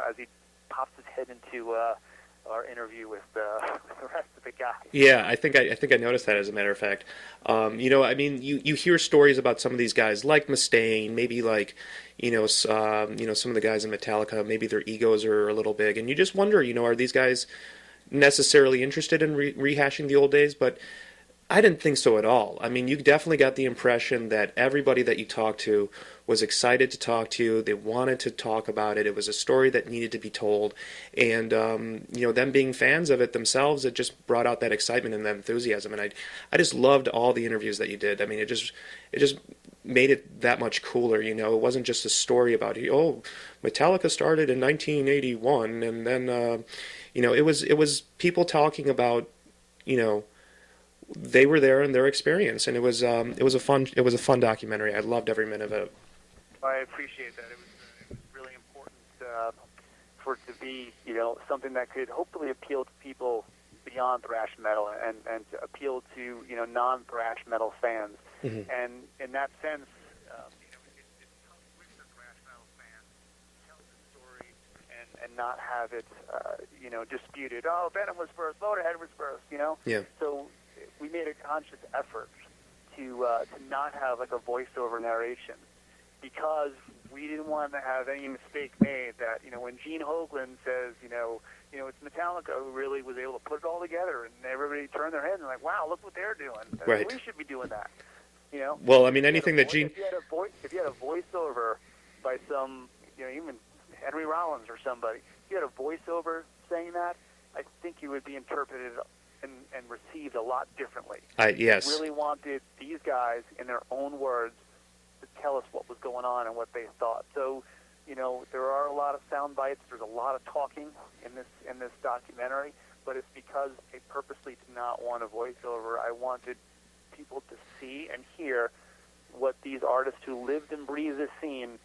as he pops his head into our interview with the rest of the guys. Yeah, I think I noticed that, as a matter of fact. I mean, you hear stories about some of these guys, like Mustaine, maybe like some of the guys in Metallica, maybe their egos are a little big, and you just wonder, are these guys necessarily interested in rehashing the old days? But I didn't think so at all. I mean, you definitely got the impression that everybody that you talked to was excited to talk to you. They wanted to talk about it. It was a story that needed to be told. And, them being fans of it themselves, it just brought out that excitement and that enthusiasm. And I just loved all the interviews that you did. I mean, it just made it that much cooler, It wasn't just a story about, Metallica started in 1981. And then, it was people talking about, they were there in their experience, and it was a fun documentary. I loved every minute of it. I appreciate that. It was really important for it to be something that could hopefully appeal to people beyond thrash metal and to appeal to non-thrash metal fans. Mm-hmm. And in that sense, it's tough with the thrash metal fans to tell the story and not have it disputed. Oh, Venom was first, Motorhead was first. Yeah. So we made a conscious effort to not have like a voiceover narration, because we didn't want to have any mistake made that when Gene Hoglan says it's Metallica who really was able to put it all together, and everybody turned their heads and like, wow, look what they're doing. Right. We should be doing that. Well, I mean, anything that Gene. If you had a voiceover by some even Henry Rollins or somebody, if you had a voiceover saying that, I think you would be interpreted and received a lot differently. Yes. We really wanted these guys, in their own words, to tell us what was going on and what they thought. So, there are a lot of sound bites. There's a lot of talking in this documentary, but it's because I purposely did not want a voiceover. I wanted people to see and hear what these artists who lived and breathed this scene,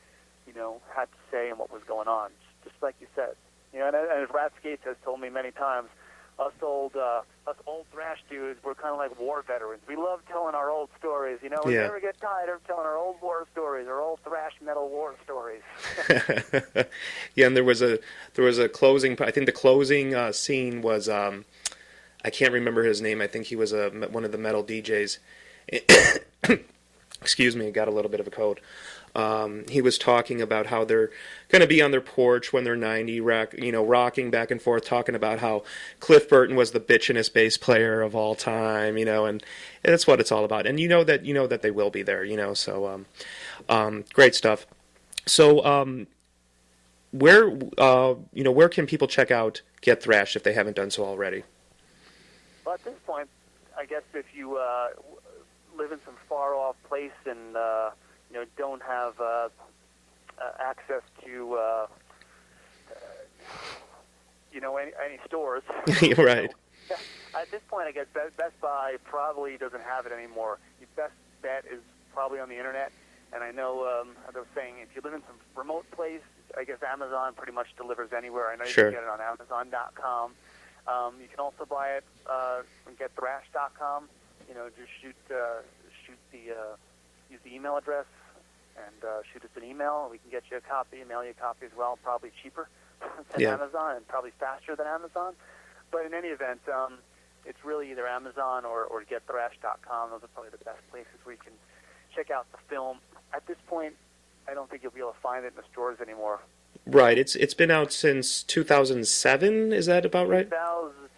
had to say and what was going on. Just like you said, and as Rat Skates has told me many times, us old thrash dudes, we're kind of like war veterans. We love telling our old stories. We never get tired of telling our old war stories, our old thrash metal war stories. Yeah, and there was a closing. I think the closing scene was I can't remember his name. I think he was one of the metal DJs. excuse me, got a little bit of a cold. He was talking about how they're going to be on their porch when they're 90, rocking back and forth, talking about how Cliff Burton was the bitchinest bass player of all time, and that's what it's all about. And you know that they will be there, So great stuff. So where can people check out Get Thrashed if they haven't done so already? Well, at this point, I guess if you live in some far-off place and don't have access to any stores, Right. At this point, I guess Best Buy probably doesn't have it anymore. Your best bet is probably on the internet. And I know, as I was saying, if you live in some remote place, I guess Amazon pretty much delivers anywhere. I know you Sure. can get it on Amazon.com. You can also buy it from GetThrash.com. Just use the email address and shoot us an email. We can get you a copy, mail you a copy as well. Probably cheaper than Amazon and probably faster than Amazon. But in any event, it's really either Amazon or GetThrash.com. Those are probably the best places where you can check out the film. At this point, I don't think you'll be able to find it in the stores anymore. Right. It's been out since 2007. Is that about right?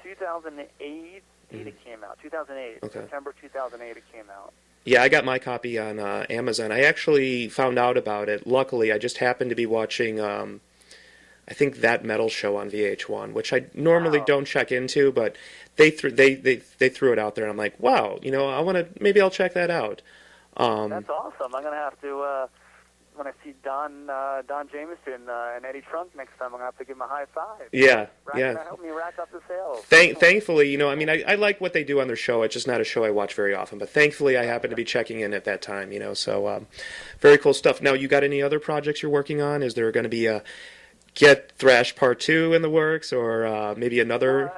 2008 it came out. 2008. Okay. September 2008 it came out. Yeah, I got my copy on Amazon. I actually found out about it. Luckily, I just happened to be watching, I think, That Metal Show on VH1, which I normally don't check into, but they threw it out there, and I'm like, wow, maybe I'll check that out. That's awesome. I'm gonna have to when I see Don Jameson and Eddie Trunk next time. I'm gonna have to give him a high five. Yeah. Help me rack up the sales. Thankfully, I like what they do on their show. It's just not a show I watch very often. But thankfully, I happen to be checking in at that time. So very cool stuff. Now, you got any other projects you're working on? Is there going to be a Get Thrash Part 2 in the works, or maybe another?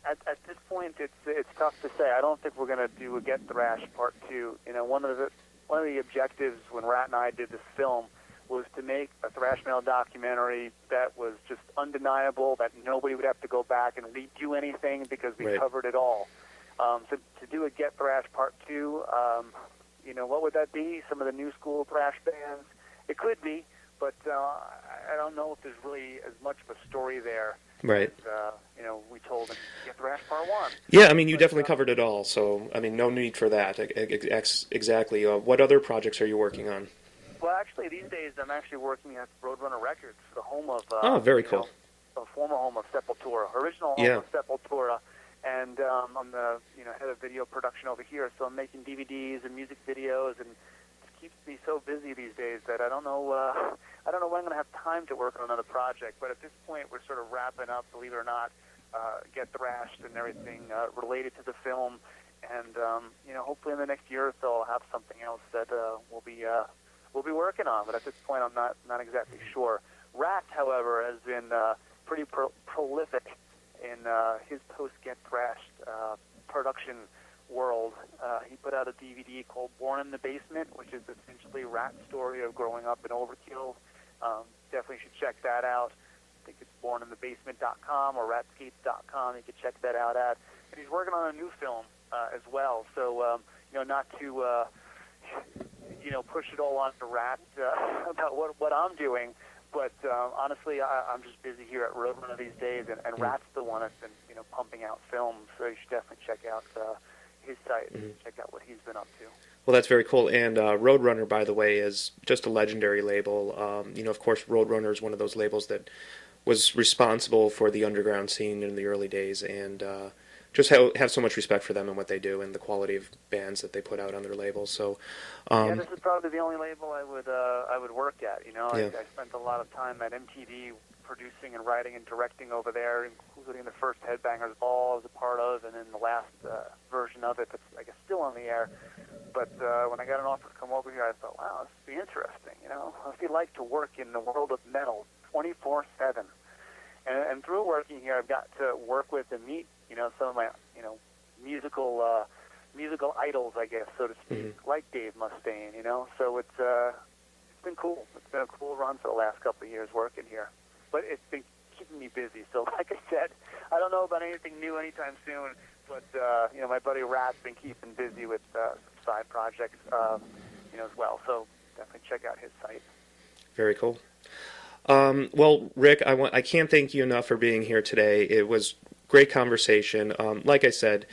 At this point, it's tough to say. I don't think we're going to do a Get Thrash Part 2. One of the objectives when Rat and I did this film was to make a thrash metal documentary that was just undeniable, that nobody would have to go back and redo anything because we covered it all. So to do a Get Thrash Part 2, what would that be? Some of the new school thrash bands? It could be, but I don't know if there's really as much of a story there. Right. As, we told them Get Thrash Part 1. Yeah, you definitely covered it all, so, no need for that. Exactly. What other projects are you working on? Well, actually, these days I'm actually working at Roadrunner Records, the home of... very cool. A former home of Sepultura, original home of Sepultura, and I'm the head of video production over here, so I'm making DVDs and music videos, and it keeps me so busy these days that I don't know when I'm going to have time to work on another project. But at this point, we're sort of wrapping up, believe it or not, Get Thrashed and everything related to the film, and hopefully in the next year or so I'll have something else that we'll be working on. But at this point, I'm not exactly sure. Rat, however, has been pretty prolific in his post-Get Thrashed production world. He put out a DVD called Born in the Basement, which is essentially Rat's story of growing up in Overkill. Definitely should check that out. I think it's borninthebasement.com or ratskates.com. You can check that out at. And he's working on a new film as well. So, not to, push it all on to Rat about what I'm doing. But honestly, I'm just busy here at Roadrunner these days, and Rat's the one that's been, pumping out films. So you should definitely check out his site and check out what he's been up to. Well, that's very cool. And Roadrunner, by the way, is just a legendary label. Of course, Roadrunner is one of those labels that was responsible for the underground scene in the early days, and just have so much respect for them and what they do and the quality of bands that they put out on their label. So, this is probably the only label I would work at. I spent a lot of time at MTV producing and writing and directing over there, including the first Headbangers Ball I was a part of, and then the last version of it that's, I guess, still on the air. But when I got an offer to come over here, I thought, wow, this would be interesting. It'd be like to work in the world of metal 24/7. And through working here, I've got to work with and meet, some of my, musical idols, I guess, so to speak, like Dave Mustaine, So it's been cool. It's been a cool run for the last couple of years working here. But it's been keeping me busy. So like I said, I don't know about anything new anytime soon, but, my buddy Rat's been keeping busy with some side projects. as well. So definitely check out his site. Very cool. Well, Rick, I can't thank you enough for being here today. It was great conversation. Like I said,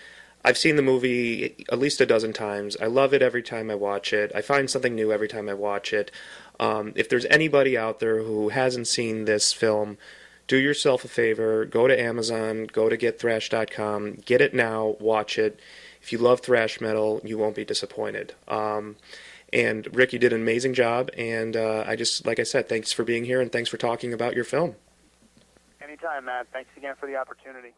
I've seen the movie at least a dozen times. I love it every time I watch it. I find something new every time I watch it. If there's anybody out there who hasn't seen this film, do yourself a favor. Go to Amazon, go to GetThrashed.com, get it now, watch it. If you love thrash metal, you won't be disappointed. And Rick, you did an amazing job, and like I said, thanks for being here, and thanks for talking about your film. Anytime, Matt. Thanks again for the opportunity.